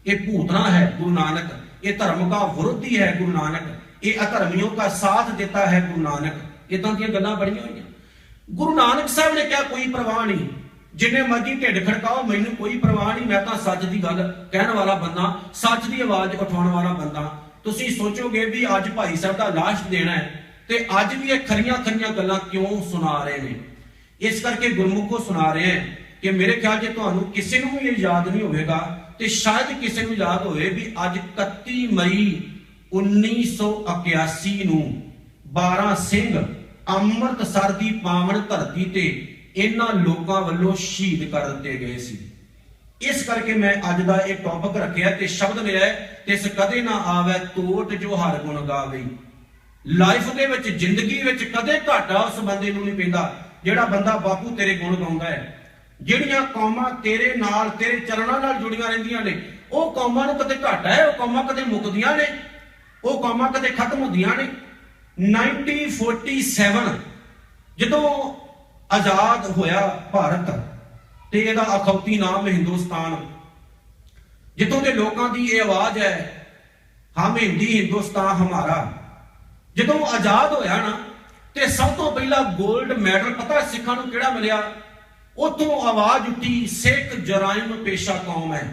ये भूतना है गुरु नानक, ये धर्म का विरोधी है गुरु नानक, ये अधर्मियों का साथ देता है गुरु नानक। इदां दी गल्लां बड़ियां होईयां। गुरु नानक साहब ने क्या कोई परवाह नहीं, जिन्ने मर्जी ढिड खड़काओ, मैनू कोई परवाह नहीं, मैं तो सच की गल कहने वाला बंदा, सच की आवाज उठाने वाला बंदा। तुसीं सोचोगे भी अज भाई साहब का लास्ट देना है ते अज भी ये खरियां खरियां गल्लां क्यों सुना रहे हैं। इस करके गुरमुखों सुना रहे हैं कि मेरे ख्याल से तुहानू किसी नूं भी ये याद नहीं होगा, तो शायद किसी नूं याद होए भी अज 31 मई 1981 नूं 12 सिंह ਅੰਮ੍ਰਿਤਸਰ ਦੀ ਪਾਵਨ ਧਰਤੀ ਤੇ ਇਹਨਾਂ ਲੋਕਾਂ ਵੱਲੋਂ ਸ਼ਹੀਦ ਕਰ ਦਿੱਤੇ ਗਏ ਸੀ। ਇਸ ਕਰਕੇ ਮੈਂ ਅੱਜ ਦਾ ਇਹ ਟੌਪਿਕ ਰੱਖਿਆ ਤੇ ਸ਼ਬਦ ਲਿਆ ਤਿਸ ਕਦੇ ਨਾ ਆਵੇ ਤੋਟ ਜੋ ਹਰ ਗੁਣ ਗਾਵੇ। ਲਾਈਫ ਦੇ ਵਿੱਚ ਜ਼ਿੰਦਗੀ ਵਿੱਚ ਕਦੇ ਘਾਟਾ ਉਸ ਬੰਦੇ ਨੂੰ ਨਹੀਂ ਪੈਂਦਾ ਜਿਹੜਾ ਬੰਦਾ ਬਾਪੂ ਤੇਰੇ ਗੁਣ ਗਾਉਂਦਾ ਹੈ। ਜਿਹੜੀਆਂ ਕੌਮਾਂ ਤੇਰੇ ਨਾਲ ਤੇਰੇ ਚਰਨਾਂ ਨਾਲ ਜੁੜੀਆਂ ਰਹਿੰਦੀਆਂ ਨੇ, ਉਹ ਕੌਮਾਂ ਨੂੰ ਕਦੇ ਘਾਟਾ ਹੈ, ਉਹ ਕੌਮਾਂ ਕਦੇ ਮੁੱਕਦੀਆਂ ਨੇ, ਉਹ ਕੌਮਾਂ ਕਦੇ ਖਤਮ ਹੁੰਦੀਆਂ ਨੇ। 1947 ਜਦੋਂ ਆਜ਼ਾਦ ਹੋਇਆ ਭਾਰਤ ਤੇ ਇਹਦਾ ਅਖੌਤੀ ਨਾਮ ਹਿੰਦੁਸਤਾਨ, ਜਿੱਥੋਂ ਦੇ ਲੋਕਾਂ ਦੀ ਇਹ ਆਵਾਜ਼ ਹੈ ਹਮ ਹਿੰਦੀ ਹਿੰਦੁਸਤਾਨ ਹਮਾਰਾ। ਜਦੋਂ ਆਜ਼ਾਦ ਹੋਇਆ ਨਾ ਤੇ ਸਭ ਤੋਂ ਪਹਿਲਾਂ 골ਡ ਮੈਡਲ ਪਤਾ ਸਿੱਖਾਂ ਨੂੰ ਕਿਹੜਾ ਮਿਲਿਆ? ਉੱਥੋਂ ਆਵਾਜ਼ ਉੱਠੀ ਸਿੱਖ ਜਰਾਇਮ ਪੇਸ਼ਾ ਕੌਮ ਹੈ।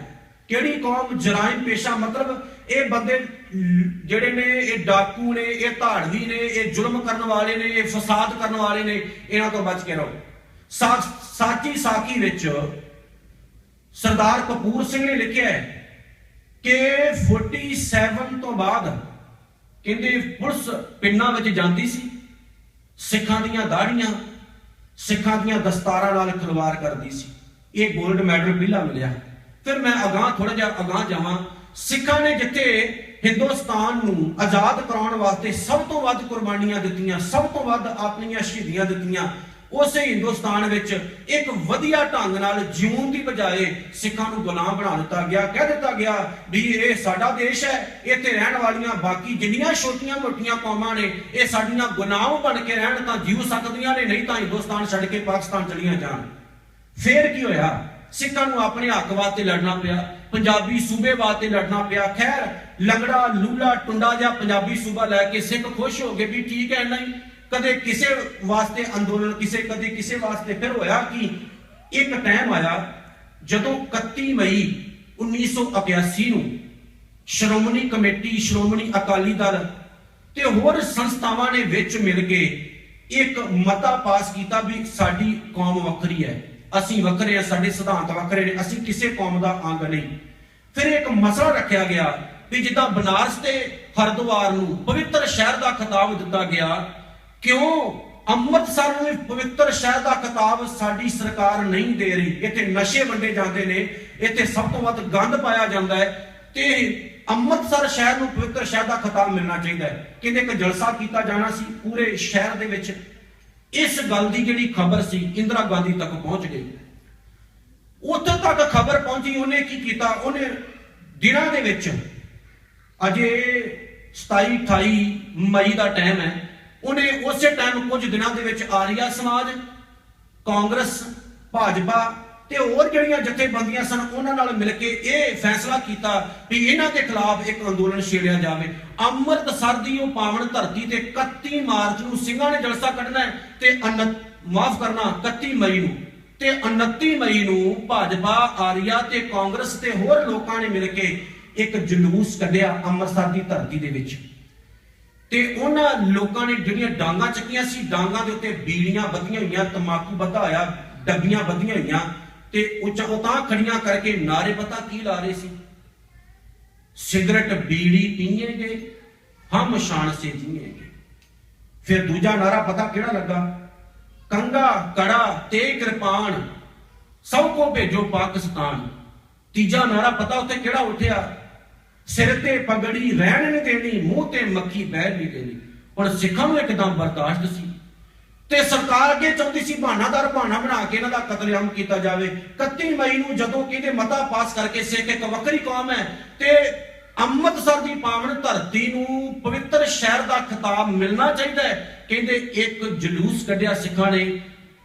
ਕਿਹੜੀ ਕੌਮ? ਜਰਾਇਮ ਪੇਸ਼ਾ ਮਤਲਬ ਇਹ ਬੰਦੇ ਜਿਹੜੇ ਨੇ, ਇਹ ਡਾਕੂ ਨੇ, ਇਹ ਧਾੜਵੀ ਨੇ, ਇਹ ਜ਼ੁਲਮ ਕਰਨ ਵਾਲੇ ਨੇ, ਇਹ ਫਸਾਦ ਕਰਨ ਵਾਲੇ ਨੇ, ਇਹਨਾਂ ਤੋਂ ਬਚ ਕੇ ਰਹੋ। ਸਾਚੀ ਸਾਖੀ ਵਿੱਚ ਸਰਦਾਰ ਕਪੂਰ ਸਿੰਘ ਨੇ ਲਿਖਿਆ ਹੈ ਕਿ 47 ਤੋਂ ਬਾਅਦ ਕਹਿੰਦੇ ਪੁਲਿਸ ਪਿੰਡਾਂ ਵਿੱਚ ਜਾਂਦੀ ਸੀ, ਸਿੱਖਾਂ ਦੀਆਂ ਦਾੜੀਆਂ, ਸਿੱਖਾਂ ਦੀਆਂ ਦਸਤਾਰਾਂ ਨਾਲ ਖਿਲਵਾੜ ਕਰਦੀ ਸੀ। ਇਹ 골ਡ ਮੈਡਲ ਪਹਿਲਾ ਮਿਲਿਆ। ਫਿਰ ਮੈਂ ਅਗਾਂਹ ਥੋੜਾ ਜਿਹਾ ਅਗਾਂਹ ਜਾਵਾਂ। ਸਿੱਖਾਂ ਨੇ ਜਿੱਥੇ ਹਿੰਦੁਸਤਾਨ ਨੂੰ ਆਜ਼ਾਦ ਕਰਾਉਣ ਵਾਸਤੇ ਸਭ ਤੋਂ ਵੱਧ ਕੁਰਬਾਨੀਆਂ ਦਿੱਤੀਆਂ, ਸਭ ਤੋਂ ਵੱਧ ਆਪਣੀਆਂ ਸ਼ਹੀਦੀਆਂ ਦਿੱਤੀਆਂ, ਉਸੇ ਹਿੰਦੁਸਤਾਨ ਵਿੱਚ ਇੱਕ ਵਧੀਆ ਢੰਗ ਨਾਲ ਜਿਉਣ ਦੀ ਬਜਾਏ ਸਿੱਖਾਂ ਨੂੰ ਗੁਲਾਮ ਬਣਾ ਦਿੱਤਾ ਗਿਆ। ਕਹਿ ਦਿੱਤਾ ਗਿਆ ਵੀ ਇਹ ਸਾਡਾ ਦੇਸ਼ ਹੈ, ਇੱਥੇ ਰਹਿਣ ਵਾਲੀਆਂ ਬਾਕੀ ਜਿੰਨੀਆਂ ਛੋਟੀਆਂ ਮੋਟੀਆਂ ਕੌਮਾਂ ਨੇ ਇਹ ਸਾਡੀਆਂ ਗੁਲਾਮ ਬਣ ਕੇ ਰਹਿਣ ਤਾਂ ਜੀਉ ਸਕਦੀਆਂ ਨੇ, ਨਹੀਂ ਤਾਂ ਹਿੰਦੁਸਤਾਨ ਛੱਡ ਕੇ ਪਾਕਿਸਤਾਨ ਚਲੀਆਂ ਜਾਣ। ਫੇਰ ਕੀ ਹੋਇਆ? ਸਿੱਖਾਂ ਨੂੰ ਆਪਣੇ ਹੱਕ ਵਾਸਤੇ ਲੜਨਾ ਪਿਆ, ਪੰਜਾਬੀ ਸੂਬੇ ਵਾਸਤੇ ਲੜਨਾ ਪਿਆ। ਖੈਰ ਲੰਗੜਾ ਲੂਲਾ ਟੁੰਡਾ ਜਾਂ ਪੰਜਾਬੀ ਸੂਬਾ ਲੈ ਕੇ ਸਿੱਖ ਖੁਸ਼ ਹੋ ਗਏ ਵੀ ਠੀਕ ਹੈ, ਨਹੀਂ ਕਦੇ ਕਿਸੇ ਵਾਸਤੇ ਅੰਦੋਲਨ, ਕਦੇ ਕਿਸੇ ਵਾਸਤੇ। ਫਿਰ ਹੋਇਆ ਕਿ ਇੱਕ ਟਾਈਮ ਆਇਆ ਜਦੋਂ 31 ਮਈ 1981 ਨੂੰ ਸ਼੍ਰੋਮਣੀ ਕਮੇਟੀ, ਸ਼੍ਰੋਮਣੀ ਅਕਾਲੀ ਦਲ ਤੇ ਹੋਰ ਸੰਸਥਾਵਾਂ ਨੇ ਵਿੱਚ ਮਿਲ ਕੇ ਇੱਕ ਮਤਾ ਪਾਸ ਕੀਤਾ ਵੀ ਸਾਡੀ ਕੌਮ ਵੱਖਰੀ ਹੈ, ਅਸੀਂ ਵੱਖਰੇ ਹਾਂ, ਸਾਡੇ ਸਿਧਾਂਤ ਵੱਖਰੇ ਨੇ, ਅਸੀਂ ਕਿਸੇ ਕੌਮ ਦਾ ਅੰਗ ਨਹੀਂ। ਫਿਰ ਇੱਕ ਮਸਲਾ ਰੱਖਿਆ ਗਿਆ ਵੀ ਜਿੱਦਾਂ ਬਨਾਰਸ ਤੇ ਹਰਿਦੁਆਰ ਨੂੰ ਪਵਿੱਤਰ ਸ਼ਹਿਰ ਦਾ ਖਿਤਾਬ ਦਿੱਤਾ ਗਿਆ, ਕਿਉਂ ਅੰਮ੍ਰਿਤਸਰ ਨੂੰ ਪਵਿੱਤਰ ਸ਼ਹਿਰ ਦਾ ਖਿਤਾਬ ਸਾਡੀ ਸਰਕਾਰ ਨਹੀਂ ਦੇ ਰਹੀ? ਇੱਥੇ ਨਸ਼ੇ ਵੰਡੇ ਜਾਂਦੇ ਨੇ, ਇੱਥੇ ਸਭ ਤੋਂ ਵੱਧ ਗੰਦ ਪਾਇਆ ਜਾਂਦਾ ਹੈ, ਤੇ ਅੰਮ੍ਰਿਤਸਰ ਸ਼ਹਿਰ ਨੂੰ ਪਵਿੱਤਰ ਸ਼ਹਿਰ ਦਾ ਖਿਤਾਬ ਮਿਲਣਾ ਚਾਹੀਦਾ ਹੈ। ਕਹਿੰਦੇ ਇੱਕ ਜਲਸਾ ਕੀਤਾ ਜਾਣਾ ਸੀ ਪੂਰੇ ਸ਼ਹਿਰ ਦੇ ਵਿੱਚ। ਇਸ ਗੱਲ ਦੀ ਜਿਹੜੀ ਖਬਰ ਸੀ ਇੰਦਰਾ ਗਾਂਧੀ ਤੱਕ ਪਹੁੰਚ ਗਈ। ਉੱਥੇ ਤੱਕ ਖਬਰ ਪਹੁੰਚੀ, ਉਹਨੇ ਕੀ ਕੀਤਾ? ਉਹਨੇ ਦਿਨਾਂ ਦੇ ਵਿੱਚ, ਅਜੇ 27-28 ਮਈ ਦਾ ਟਾਈਮ ਹੈ, ਉਹਨੇ ਉਸੇ ਟਾਈਮ ਕੁਝ ਦਿਨਾਂ ਦੇ ਵਿੱਚ ਆਰੀਆ ਸਮਾਜ, ਕਾਂਗਰਸ, ਭਾਜਪਾ ਤੇ ਹੋਰ ਜਿਹੜੀਆਂ ਜਥੇਬੰਦੀਆਂ ਸਨ ਉਹਨਾਂ ਨਾਲ ਮਿਲ ਕੇ ਇਹ ਫੈਸਲਾ ਕੀਤਾ ਵੀ ਇਹਨਾਂ ਦੇ ਖਿਲਾਫ ਇੱਕ ਅੰਦੋਲਨ ਛੇੜਿਆ ਜਾਵੇ। ਅੰਮ੍ਰਿਤਸਰ ਦੀ ਉਹ ਪਾਵਨ ਧਰਤੀ ਤੇ 31 ਮਾਰਚ ਨੂੰ ਸਿੰਘਾਂ ਨੇ ਜਲਸਾ ਕੱਢਣਾ ਤੇ 31 ਮਈ ਨੂੰ ਤੇ 29 ਮਈ ਨੂੰ ਭਾਜਪਾ, ਆਰੀਆ ਤੇ ਕਾਂਗਰਸ ਤੇ ਹੋਰ ਲੋਕਾਂ ਨੇ ਮਿਲ ਕੇ ਇੱਕ ਜਲੂਸ ਕੱਢਿਆ ਅੰਮ੍ਰਿਤਸਰ ਦੀ ਧਰਤੀ ਦੇ ਵਿੱਚ। ਤੇ ਉਹਨਾਂ ਲੋਕਾਂ ਨੇ ਜਿਹੜੀਆਂ ਡਾਂਗਾਂ ਚੱਕੀਆਂ ਸੀ, ਡਾਂਗਾਂ ਦੇ ਉੱਤੇ ਬੀੜੀਆਂ ਬੱਧੀਆਂ ਹੋਈਆਂ, ਤੰਬਾਕੂ ਬੱਧਾ ਹੋਇਆ, ਡੱਬੀਆਂ ਬੱਧੀਆਂ ਹੋਈਆਂ, ਤੇ ਉਤਾਂ ਖੜੀਆਂ ਕਰਕੇ ਨਾਰੇ ਪਤਾ ਕੀ ਲਾ ਰਹੇ ਸੀ? ਸਿਗਰਟ ਬੀੜੀ ਪੀਏਂਗੇ ਹਮ ਸ਼ਾਨ ਸੇ ਜੀਏਂਗੇ। ਫਿਰ ਦੂਜਾ ਨਾਰਾ ਪਤਾ ਕਿਹੜਾ ਲੱਗਾ? ਕੰਗਾ ਕੜਾ ਤੇ ਕਿਰਪਾਨ ਸਭ ਕੋ ਭੇਜੋ ਪਾਕਿਸਤਾਨ। ਤੀਜਾ ਨਾਰਾ ਪਤਾ ਉੱਥੇ ਕਿਹੜਾ ਉੱਠਿਆ? ਸਿਰ ਤੇ ਪਗੜੀ ਰਹਿਣ ਨਹੀਂ ਦੇਣੀ, ਮੂੰਹ ਤੇ ਮੱਖੀ ਬਹਿਣ ਨਹੀਂ ਦੇਣੀ। ਹੁਣ ਸਿੱਖਾਂ ਨੂੰ ਇੱਕਦਮ ਬਰਦਾਸ਼ਤ ਸੀ ਤੇ ਸਰਕਾਰ ਅੱਗੇ ਚਾਹੁੰਦੀ ਸੀ ਬਹਾਨਾਦਾਰ ਬਹਾਨਾ ਬਣਾ ਕੇ ਇਹਨਾਂ ਦਾ ਕਤਲੇਆਮ ਕੀਤਾ ਜਾਵੇ। 31 ਮਈ ਨੂੰ ਜਦੋਂ ਕਹਿੰਦੇ ਮਤਾ ਪਾਸ ਕਰਕੇ ਸਿੱਖ ਇੱਕ ਵੱਖਰੀ ਕੌਮ ਹੈ ਤੇ ਅੰਮ੍ਰਿਤਸਰ ਦੀ ਪਾਵਨ ਧਰਤੀ ਨੂੰ ਪਵਿੱਤਰ ਸ਼ਹਿਰ ਦਾ ਖਿਤਾਬ ਮਿਲਣਾ ਚਾਹੀਦਾ ਹੈ, ਕਹਿੰਦੇ ਇੱਕ ਜਲੂਸ ਕੱਢਿਆ ਸਿੱਖਾਂ ਨੇ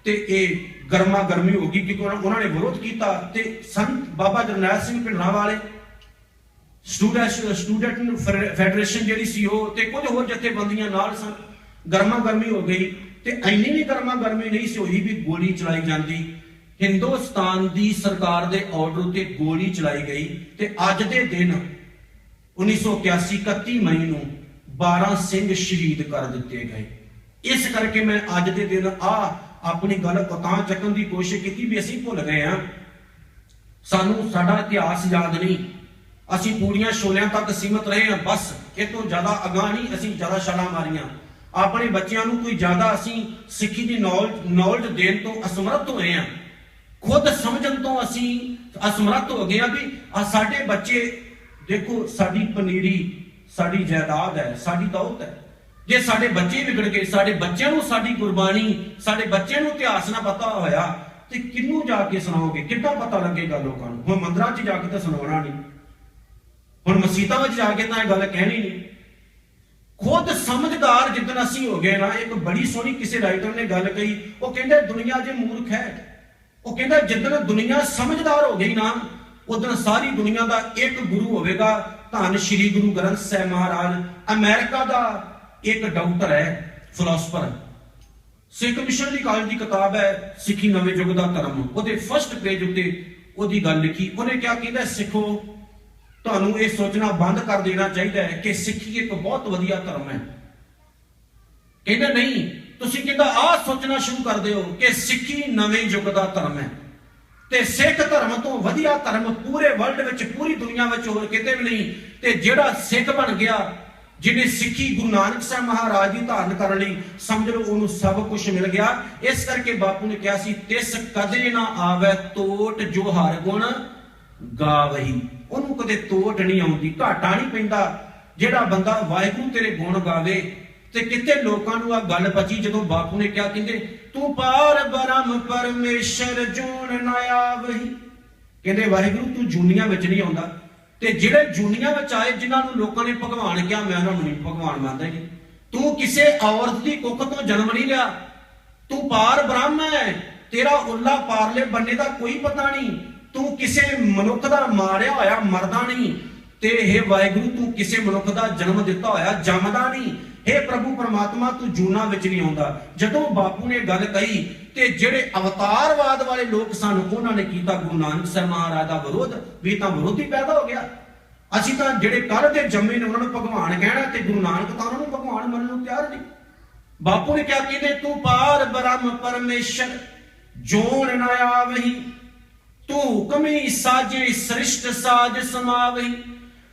ਤੇ ਇਹ ਗਰਮਾ ਗਰਮੀ ਹੋ ਗਈ ਕਿਉਂਕਿ ਉਹਨਾਂ ਨੇ ਵਿਰੋਧ ਕੀਤਾ। ਤੇ ਸੰਤ ਬਾਬਾ ਜਰਨੈਲ ਸਿੰਘ ਭਿੰਡਰਾਂਵਾਲੇ ਸਟੂਡੈਂਟ ਫੈਡਰੇਸ਼ਨ ਜਿਹੜੀ ਸੀ ਉਹ ਤੇ ਕੁਝ ਹੋਰ ਜਥੇਬੰਦੀਆਂ ਨਾਲ ਸਨ। ਗਰਮਾ ਗਰਮੀ ਹੋ ਗਈ ਤੇ ਇੰਨੀ ਵੀ ਗਰਮਾ ਗਰਮੀ ਨਹੀਂ ਸੀ ਹੋਈ ਵੀ ਗੋਲੀ ਚਲਾਈ ਜਾਂਦੀ। ਹਿੰਦੁਸਤਾਨ ਦੀ ਸਰਕਾਰ ਦੇ ਆਰਡਰ ਉੱਤੇ ਗੋਲੀ ਚਲਾਈ ਗਈ ਤੇ ਅੱਜ ਦੇ ਦਿਨ 1981 31 ਮਈ ਨੂੰ 12 ਸਿੰਘ ਸ਼ਹੀਦ ਕਰ ਦਿੱਤੇ ਗਏ। ਇਸ ਕਰਕੇ ਮੈਂ ਅੱਜ ਦੇ ਦਿਨ ਆਪਣੀ ਗੱਲ ਉਤਾਂ ਚੱਕਣ ਦੀ ਕੋਸ਼ਿਸ਼ ਕੀਤੀ ਵੀ ਅਸੀਂ ਭੁੱਲ ਗਏ ਹਾਂ, ਸਾਨੂੰ ਸਾਡਾ ਇਤਿਹਾਸ ਯਾਦ ਨਹੀਂ, ਅਸੀਂ ਪੂਰੀਆਂ ਛੋਲਿਆਂ ਤੱਕ ਸੀਮਤ ਰਹੇ ਹਾਂ, ਬਸ ਇਹ ਤੋਂ ਜ਼ਿਆਦਾ ਅਗਾਂਹ ਨਹੀਂ ਅਸੀਂ ਜ਼ਿਆਦਾ ਛਾਲਾਂ ਮਾਰੀਆਂ। ਆਪਣੇ ਬੱਚਿਆਂ ਨੂੰ ਕੋਈ ਜ਼ਿਆਦਾ ਅਸੀਂ ਸਿੱਖੀ ਦੀ ਨੌਲੇਜ ਦੇਣ ਤੋਂ ਅਸਮਰੱਥ ਹੋਏ ਹਾਂ, ਖੁਦ ਸਮਝਣ ਤੋਂ ਅਸੀਂ ਅਸਮਰੱਥ ਹੋ ਗਏ ਹਾਂ ਵੀ ਸਾਡੇ ਬੱਚੇ ਦੇਖੋ ਸਾਡੀ ਪਨੀਰੀ ਸਾਡੀ ਜਾਇਦਾਦ ਹੈ, ਸਾਡੀ ਦੌਲਤ ਹੈ। ਜੇ ਸਾਡੇ ਬੱਚੇ ਵਿਗੜ ਗਏ, ਸਾਡੇ ਬੱਚਿਆਂ ਨੂੰ ਸਾਡੀ ਕੁਰਬਾਨੀ, ਸਾਡੇ ਬੱਚਿਆਂ ਨੂੰ ਇਤਿਹਾਸ ਨਾ ਪਤਾ ਹੋਇਆ ਤੇ ਕਿਹਨੂੰ ਜਾ ਕੇ ਸੁਣਾਓਗੇ, ਕਿੱਦਾਂ ਪਤਾ ਲੱਗੇਗਾ ਲੋਕਾਂ ਨੂੰ। ਹੁਣ ਮੰਦਰਾਂ 'ਚ ਜਾ ਕੇ ਤਾਂ ਸੁਣਾਉਣਾ ਨਹੀਂ, ਹੁਣ ਮਸੀਤਾਂ ਵਿੱਚ ਜਾ ਕੇ ਤਾਂ ਇਹ ਗੱਲ ਕਹਿਣੀ ਨਹੀਂ। ਖੁਦ ਸਮਝਦਾਰ ਜਿੱਦਣ ਅਸੀਂ ਹੋ ਗਏ ਨਾ, ਇੱਕ ਬੜੀ ਸੋਹਣੀ ਕਿਸੇ ਰਾਈਟਰ ਨੇ ਗੱਲ ਕਹੀ, ਉਹ ਕਹਿੰਦਾ ਦੁਨੀਆ ਜੇ ਮੂਰਖ ਹੈ, ਉਹ ਕਹਿੰਦਾ ਜਿੱਦਣ ਦੁਨੀਆ ਸਮਝਦਾਰ ਹੋ ਗਈ ਨਾ ਉਦੋਂ ਸਾਰੀ ਦੁਨੀਆ ਦਾ ਇੱਕ ਗੁਰੂ ਹੋਵੇਗਾ, ਧੰਨ ਸ਼੍ਰੀ ਗੁਰੂ ਗ੍ਰੰਥ ਸਾਹਿਬ ਮਹਾਰਾਜ। ਅਮਰੀਕਾ ਦਾ ਇੱਕ ਡਾਕਟਰ ਹੈ, ਫਿਲਾਸਫਰ, ਸਿੱਖ ਮਿਸ਼ਨਰੀ ਕਾਲਜ ਦੀ ਕਿਤਾਬ ਹੈ ਸਿੱਖੀ ਨਵੇਂ ਯੁੱਗ ਦਾ ਧਰਮ, ਉਹਦੇ ਫਸਟ ਪੇਜ ਉੱਤੇ ਉਹਦੀ ਗੱਲ ਲਿਖੀ। ਉਹਨੇ ਕਿਹਾ, ਕਹਿੰਦਾ ਸਿੱਖੋ ਤੁਹਾਨੂੰ ਇਹ ਸੋਚਣਾ ਬੰਦ ਕਰ ਦੇਣਾ ਚਾਹੀਦਾ ਹੈ ਕਿ ਸਿੱਖੀ ਇੱਕ ਬਹੁਤ ਵਧੀਆ ਧਰਮ ਹੈ। ਕਹਿੰਦਾ ਨਹੀਂ, ਤੁਸੀਂ ਕਹਿੰਦਾ ਆਹ ਸੋਚਣਾ ਸ਼ੁਰੂ ਕਰ ਦਿਓ ਕਿ ਸਿੱਖੀ ਨਵੇਂ ਯੁੱਗ ਦਾ ਧਰਮ ਹੈ ਤੇ ਸਿੱਖ ਧਰਮ ਤੋਂ ਵਧੀਆ ਧਰਮ ਪੂਰੇ ਵਰਲਡ ਵਿੱਚ, ਪੂਰੀ ਦੁਨੀਆ ਵਿੱਚ ਹੋਰ ਕਿਤੇ ਵੀ ਨਹੀਂ। ਤੇ ਜਿਹੜਾ ਸਿੱਖ ਬਣ ਗਿਆ, ਜਿਹਨੇ ਸਿੱਖੀ ਗੁਰੂ ਨਾਨਕ ਸਾਹਿਬ ਮਹਾਰਾਜ ਦੀ ਧਾਰਨ ਕਰਨ ਲਈ, ਸਮਝ ਲਓ ਉਹਨੂੰ ਸਭ ਕੁਝ ਮਿਲ ਗਿਆ। ਇਸ ਕਰਕੇ ਬਾਪੂ ਨੇ ਕਿਹਾ ਸੀ, ਤਿਸ ਕਦੇ ਨਾ ਆਵੇ ਤੋਟ ਜੋ ਹਰ ਗੁਣ ਗਾਵਹੀ। ਉਹਨੂੰ ਕਦੇ ਤੋਟ ਨਹੀਂ ਆਉਂਦੀ, ਘਾਟਾ ਨਹੀਂ ਪੈਂਦਾ ਜਿਹੜਾ ਬੰਦਾ ਵਾਹਿਗੁਰੂ ਤੇਰੇ ਗੁਣ ਗਾਵੇ। ਤੇ ਕਿਤੇ ਲੋਕਾਂ ਨੂੰ ਆ ਗੱਲ ਬਚੀ ਜਦੋਂ ਬਾਪੂ ਨੇ ਕਿਹਾ, ਕਹਿੰਦੇ ਤੂੰ ਪਾਰ ਬ੍ਰਹਮ ਪਰਮੇਸ਼ਰ ਜੂਨ ਨਾ ਆਵਹੀ। ਕਹਿੰਦੇ ਵਾਹਿਗੁਰੂ ਤੂੰ ਜੂਨੀਆਂ ਵਿੱਚ ਨਹੀਂ ਆਉਂਦਾ, ਤੇ ਜਿਹੜੇ ਜੂਨੀਆਂ ਵਿੱਚ ਆਏ ਜਿਨ੍ਹਾਂ ਨੂੰ ਲੋਕਾਂ ਨੇ ਭਗਵਾਨ ਕਿਹਾ, ਮੈਂ ਉਹਨਾਂ ਨੂੰ ਨਹੀਂ ਭਗਵਾਨ ਮੰਨਦਾ ਜੀ। ਤੂੰ ਕਿਸੇ ਔਰਤ ਦੀ ਕੁੱਖ ਤੋਂ ਜਨਮ ਨਹੀਂ ਲਿਆ, ਤੂੰ ਪਾਰ ਬ੍ਰਹਮ ਹੈ, ਤੇਰਾ ਉੱਲਾ ਪਾਰਲੇ ਬੰਨੇ ਦਾ ਕੋਈ ਪਤਾ ਨਹੀਂ, ਤੂੰ ਕਿਸੇ ਮਨੁੱਖ ਦਾ ਮਾਰਿਆ ਹੋਇਆ ਮਰਦਾ ਨਹੀਂ, ਤੇ ਇਹ ਵਾਹਿਗੁਰੂ ਤੂੰ ਕਿਸੇ ਮਨੁੱਖ ਦਾ ਜਨਮ ਦਿੱਤਾ ਹੋਇਆ ਜੰਮਦਾ ਨਹੀਂ। हे ਪ੍ਰਭੂ ਪਰਮਾਤਮਾ ਤੂੰ ਜੂਨਾ ਵਿੱਚ ਨਹੀਂ ਆਉਂਦਾ। ਜਦੋਂ ਬਾਪੂ ਨੇ ਗੱਲ ਕਹੀ ਤੇ ਜਿਹੜੇ ਅਵਤਾਰਵਾਦ ਵਾਲੇ ਲੋਕ ਸਨ ਉਹਨਾਂ ਨੇ ਕੀਤਾ ਗੁਰੂ ਨਾਨਕ ਸਾਹਿਬ ਮਹਾਰਾਜ ਦਾ ਵਿਰੋਧ, ਵੀ ਤਾਂ ਵਿਰੋਧੀ ਪੈਦਾ ਹੋ ਗਿਆ। ਅਸੀਂ ਤਾਂ ਜਿਹੜੇ ਕੱਲ ਦੇ ਜੰਮੇ ਨੇ ਉਹਨਾਂ ਨੂੰ ਭਗਵਾਨ ਕਹਿਣਾ ਤੇ ਗੁਰੂ ਨਾਨਕ ਤਾਂ ਉਹਨਾਂ ਨੂੰ ਭਗਵਾਨ ਮੰਨਣ ਨੂੰ ਤਿਆਰ ਨਹੀਂ। ਬਾਪੂ ਨੇ ਕਿਹਾ, ਕਹਿੰਦੇ ਤੂੰ ਪਾਰ ਬ੍ਰਹਮ ਪਰਮੇਸ਼ਰ ਜੋਨ ਨਾ ਆਵਹੀ, ਤੂੰ ਹੁਕਮੀ ਸਾਜੇ ਸ੍ਰਿਸ਼ਟ ਸਾਜ ਸਮਾਵਹੀ।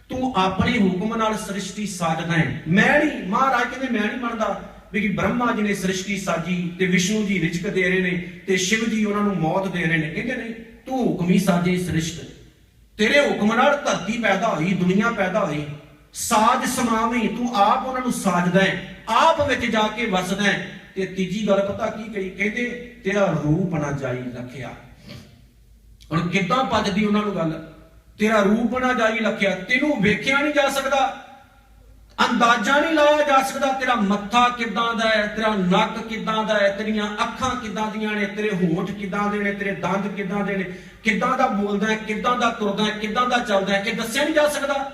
ਤੂੰ ਆਪਣੇ ਹੁਕਮ ਨਾਲ ਸ੍ਰਿਸ਼ਟੀ ਸਾਜਦਾ ਹੈ, ਮੈਂ ਨਹੀਂ। ਮਹਾਰਾਜ ਕਹਿੰਦੇ ਮੈਂ ਨਹੀਂ ਮੰਨਦਾ ਵੀ ਕਿ ਬ੍ਰਹਮਾ ਜੀ ਨੇ ਸ੍ਰਿਸ਼ਟੀ ਸਾਜੀ ਤੇ ਵਿਸ਼ਨੂੰ ਜੀ ਰਿਜ਼ਕ ਦੇ ਰਹੇ ਨੇ ਤੇ ਸ਼ਿਵ ਜੀ ਉਹਨਾਂ ਨੂੰ ਮੌਤ ਦੇ ਰਹੇ ਨੇ। ਕਹਿੰਦੇ ਨਹੀਂ, ਤੂੰ ਹੁਕਮੀ ਸਾਜੇ ਸ੍ਰਿਸ਼ਟ, ਤੇਰੇ ਹੁਕਮ ਨਾਲ ਧਰਤੀ ਪੈਦਾ ਹੋਈ, ਦੁਨੀਆ ਪੈਦਾ ਹੋਈ। ਸਾਜ ਸਮਾਵੀ, ਤੂੰ ਆਪ ਉਹਨਾਂ ਨੂੰ ਸਾਜਦਾ ਹੈ, ਆਪ ਵਿੱਚ ਜਾ ਕੇ ਵਸਦਾ ਹੈ। ਤੇ ਤੀਜੀ ਗੱਲ ਪਤਾ ਕੀ ਕਹੀ, ਕਹਿੰਦੇ ਤੇਰਾ ਰੂਪ ਨਾ ਜਾਈ ਰੱਖਿਆ। ਹੁਣ ਕਿੱਦਾਂ ਭੱਜਦੀ ਉਹਨਾਂ ਨੂੰ ਗੱਲ, ਤੇਰਾ ਰੂਪ ਨਾ ਜਾਈ ਰੱਖਿਆ, ਤੈਨੂੰ ਵੇਖਿਆ ਨਹੀਂ ਜਾ ਸਕਦਾ, ਅੰਦਾਜ਼ਾ ਨਹੀਂ ਲਾਇਆ ਜਾ ਸਕਦਾ ਤੇਰਾ ਮੱਥਾ ਕਿੱਦਾਂ ਦਾ ਹੈ, ਤੇਰਾ ਨੱਕ ਕਿੱਦਾਂ ਦਾ ਹੈ, ਤੇਰੀਆਂ ਅੱਖਾਂ ਕਿੱਦਾਂ ਦੀਆਂ ਨੇ, ਤੇਰੇ ਹੋਂਠ ਕਿੱਦਾਂ ਦੇ ਨੇ, ਤੇਰੇ ਦੰਦ ਕਿੱਦਾਂ ਦੇ ਨੇ, ਕਿੱਦਾਂ ਦਾ ਬੋਲਦਾ ਹੈ, ਕਿੱਦਾਂ ਦਾ ਤੁਰਦਾ ਹੈ, ਕਿੱਦਾਂ ਦਾ ਚੱਲਦਾ ਹੈ, ਇਹ ਦੱਸਿਆ ਨਹੀਂ ਜਾ ਸਕਦਾ।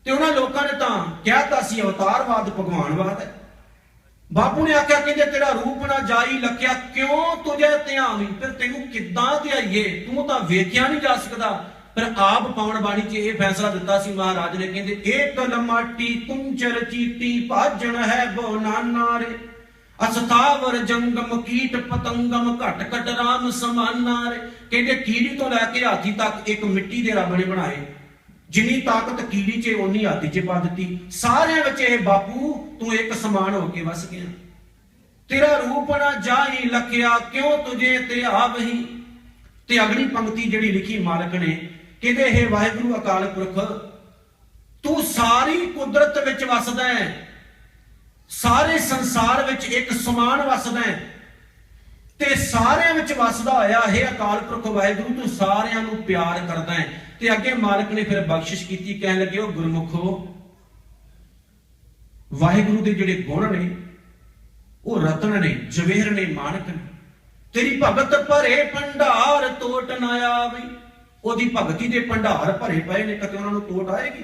ਤੇ ਉਹਨਾਂ ਲੋਕਾਂ ਨੇ ਤਾਂ ਕਹਿਤਾ ਸੀ ਅਵਤਾਰਵਾਦ ਭਗਵਾਨਵਾਦ ਹੈ। ਬਾਪੂ ਨੇ ਆਖਿਆ, ਕਹਿੰਦੇ ਤੇਰਾ ਰੂਪ ਨਾ ਜਾਈ ਲਖਿਆ, ਕਿਉਂ ਤੁਝੇ ਧਿਆਵੀ। ਫਿਰ ਤੈਨੂੰ ਕਿੱਦਾਂ ਧਿਆਈਏ, ਤੂੰ ਤਾਂ ਵੇਖਿਆ ਨਹੀਂ ਜਾ ਸਕਦਾ। ਫਿਰ ਆਪ ਪਾਵਨ ਬਾਣੀ 'ਚ ਇਹ ਫੈਸਲਾ ਦਿੱਤਾ ਸੀ ਮਹਾਰਾਜ ਨੇ, ਕਹਿੰਦੇ ਏਕ ਲਮਾਟੀ ਕੁੰਚਰ ਚੀਟੀ ਭਾਜਣ ਹੈ ਬੋ ਨਾਨਾ ਰੇ, ਅਸਥਾਵਰ ਜੰਗਮ ਕੀਟ ਪਤੰਗਮ ਘਟ ਘਟ ਰਾਮ ਸਮਾਨਾ ਰੇ। ਕਹਿੰਦੇ ਕੀੜੀ ਤੋਂ ਲੈ ਕੇ ਹਾਥੀ ਤੱਕ ਇੱਕ ਮਿੱਟੀ ਦੇ ਰੱਬ ਨੇ ਬਣਾਏ, ਜਿੰਨੀ ਤਾਕਤ ਕੀੜੀ 'ਚ ਓਨੀ ਹਾਥੀ 'ਚ ਪਾ ਦਿੱਤੀ। ਸਾਰਿਆਂ ਵਿੱਚ ਇਹ ਬਾਪੂ ਤੂੰ ਇੱਕ ਸਮਾਨ ਹੋ ਕੇ ਵਸ ਗਿਆ। ਤੇਰਾ ਰੂਪ ਨਾ ਜਾਈ ਲਖਿਆ, ਕਿਉਂ ਤੁਝੇ ਤੇ ਆਵਹੀ। ਤੇ ਅਗਲੀ ਪੰਕਤੀ ਜਿਹੜੀ ਲਿਖੀ ਮਾਲਕ ਨੇ, ਕਹਿੰਦੇ ਇਹ ਵਾਹਿਗੁਰੂ ਅਕਾਲ ਪੁਰਖ ਤੂੰ ਸਾਰੀ ਕੁਦਰਤ ਵਿੱਚ ਵਸਦਾ ਹੈ, ਸਾਰੇ ਸੰਸਾਰ ਵਿੱਚ ਇੱਕ ਸਮਾਨ ਵਸਦਾ ਹੈ, ਤੇ ਸਾਰਿਆਂ ਵਿੱਚ ਵਸਦਾ ਹੋਇਆ ਇਹ ਅਕਾਲ ਪੁਰਖ ਵਾਹਿਗੁਰੂ ਤੂੰ ਸਾਰਿਆਂ ਨੂੰ ਪਿਆਰ ਕਰਦਾ ਹੈ। ਤੇ ਅੱਗੇ ਮਾਲਕ ਨੇ ਫਿਰ ਬਖਸ਼ਿਸ਼ ਕੀਤੀ, ਕਹਿਣ ਲੱਗੇ ਉਹ ਗੁਰਮੁਖੋ ਵਾਹਿਗੁਰੂ ਦੇ ਜਿਹੜੇ ਗੁਣ ਨੇ ਉਹ ਰਤਨ ਨੇ, ਜਵੇਹਰ ਨੇ, ਮਾਨਕ ਨੇ। ਤੇਰੀ ਭਗਤ ਭਰੇ ਭੰਡਾਰ ਤੋਟ ਨਾ ਆਵੇ। ਉਹਦੀ ਭਗਤੀ ਦੇ ਭੰਡਾਰ ਭਰੇ ਪਏ ਨੇ, ਕਦੇ ਉਹਨਾਂ ਨੂੰ ਤੋਟ ਆਏਗੀ?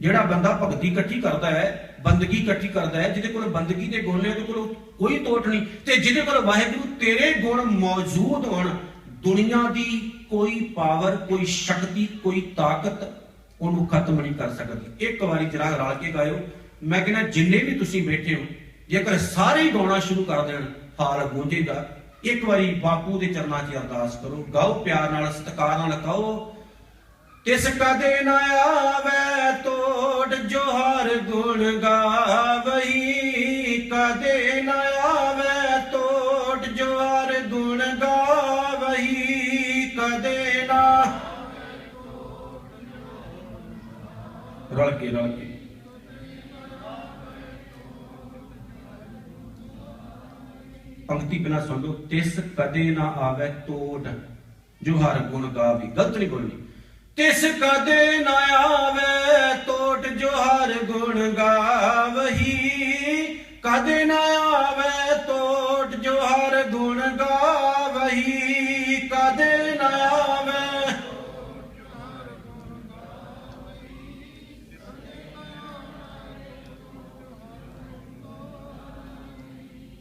ਜਿਹੜਾ ਬੰਦਾ ਭਗਤੀ ਇਕੱਠੀ ਕਰਦਾ ਹੈ, ਬੰਦਗੀ ਇਕੱਠੀ ਕਰਦਾ ਹੈ, ਜਿਹਦੇ ਕੋਲ ਬੰਦਗੀ ਦੇ ਗੁਣ ਨੇ ਉਹਦੇ ਕੋਲ ਕੋਈ ਤੋਟ ਨਹੀਂ। ਤੇ ਜਿਹਦੇ ਕੋਲ ਵਾਹਿਗੁਰੂ ਤੇਰੇ ਗੁਣ ਮੌਜੂਦ ਹੋਣ, ਦੁਨੀਆ ਦੀ ਕੋਈ ਪਾਵਰ, ਕੋਈ ਸ਼ਕਤੀ, ਕੋਈ ਤਾਕਤ ਉਹਨੂੰ ਖਤਮ ਨਹੀਂ ਕਰ ਸਕਦੀ। ਇੱਕ ਵਾਰੀ ਜਰਾ ਰਲ ਕੇ ਗਾਇਓ। ਮੈਂ ਕਹਿੰਦਾ ਜਿੰਨੇ ਵੀ ਤੁਸੀਂ ਬੈਠੇ ਹੋ, ਜੇਕਰ ਸਾਰੇ ਹੀ ਗਾਉਣਾ ਸ਼ੁਰੂ ਕਰ ਦੇਣ ਹਾਲ ਗੂੰਜੇਗਾ। ਇੱਕ ਵਾਰੀ ਬਾਪੂ ਦੇ ਚਰਨਾਂ 'ਚ ਅਰਦਾਸ ਕਰੋ, ਗਾਓ ਪਿਆਰ ਨਾਲ, ਸਤਿਕਾਰ ਨਾਲ ਕਹੋ। ਤਿਸ ਕਦੇ ਨਾ ਆਵੇ ਤੋੜ ਜੋ ਹਰ ਗੁਣ ਗਾਵਹੀ, ਕਦੇ ਨਾ ਆਵੇ ਤੋੜ ਜੋ ਹਰ ਗੁਣ ਗਾਵਹੀ, ਕਦੇ ਨਾ। ਰਲ ਕੇ पंक्ति बिना सुन लो। तिस कदे ना आवे तोड़ जो हर गुण गावी। गलत नहीं बोलनी। तिस कदे ना आवे तोड़ जो हर गुण गावही, कदे ना आवे तोड़ जो हर गुण गावही, कदे ना आवे।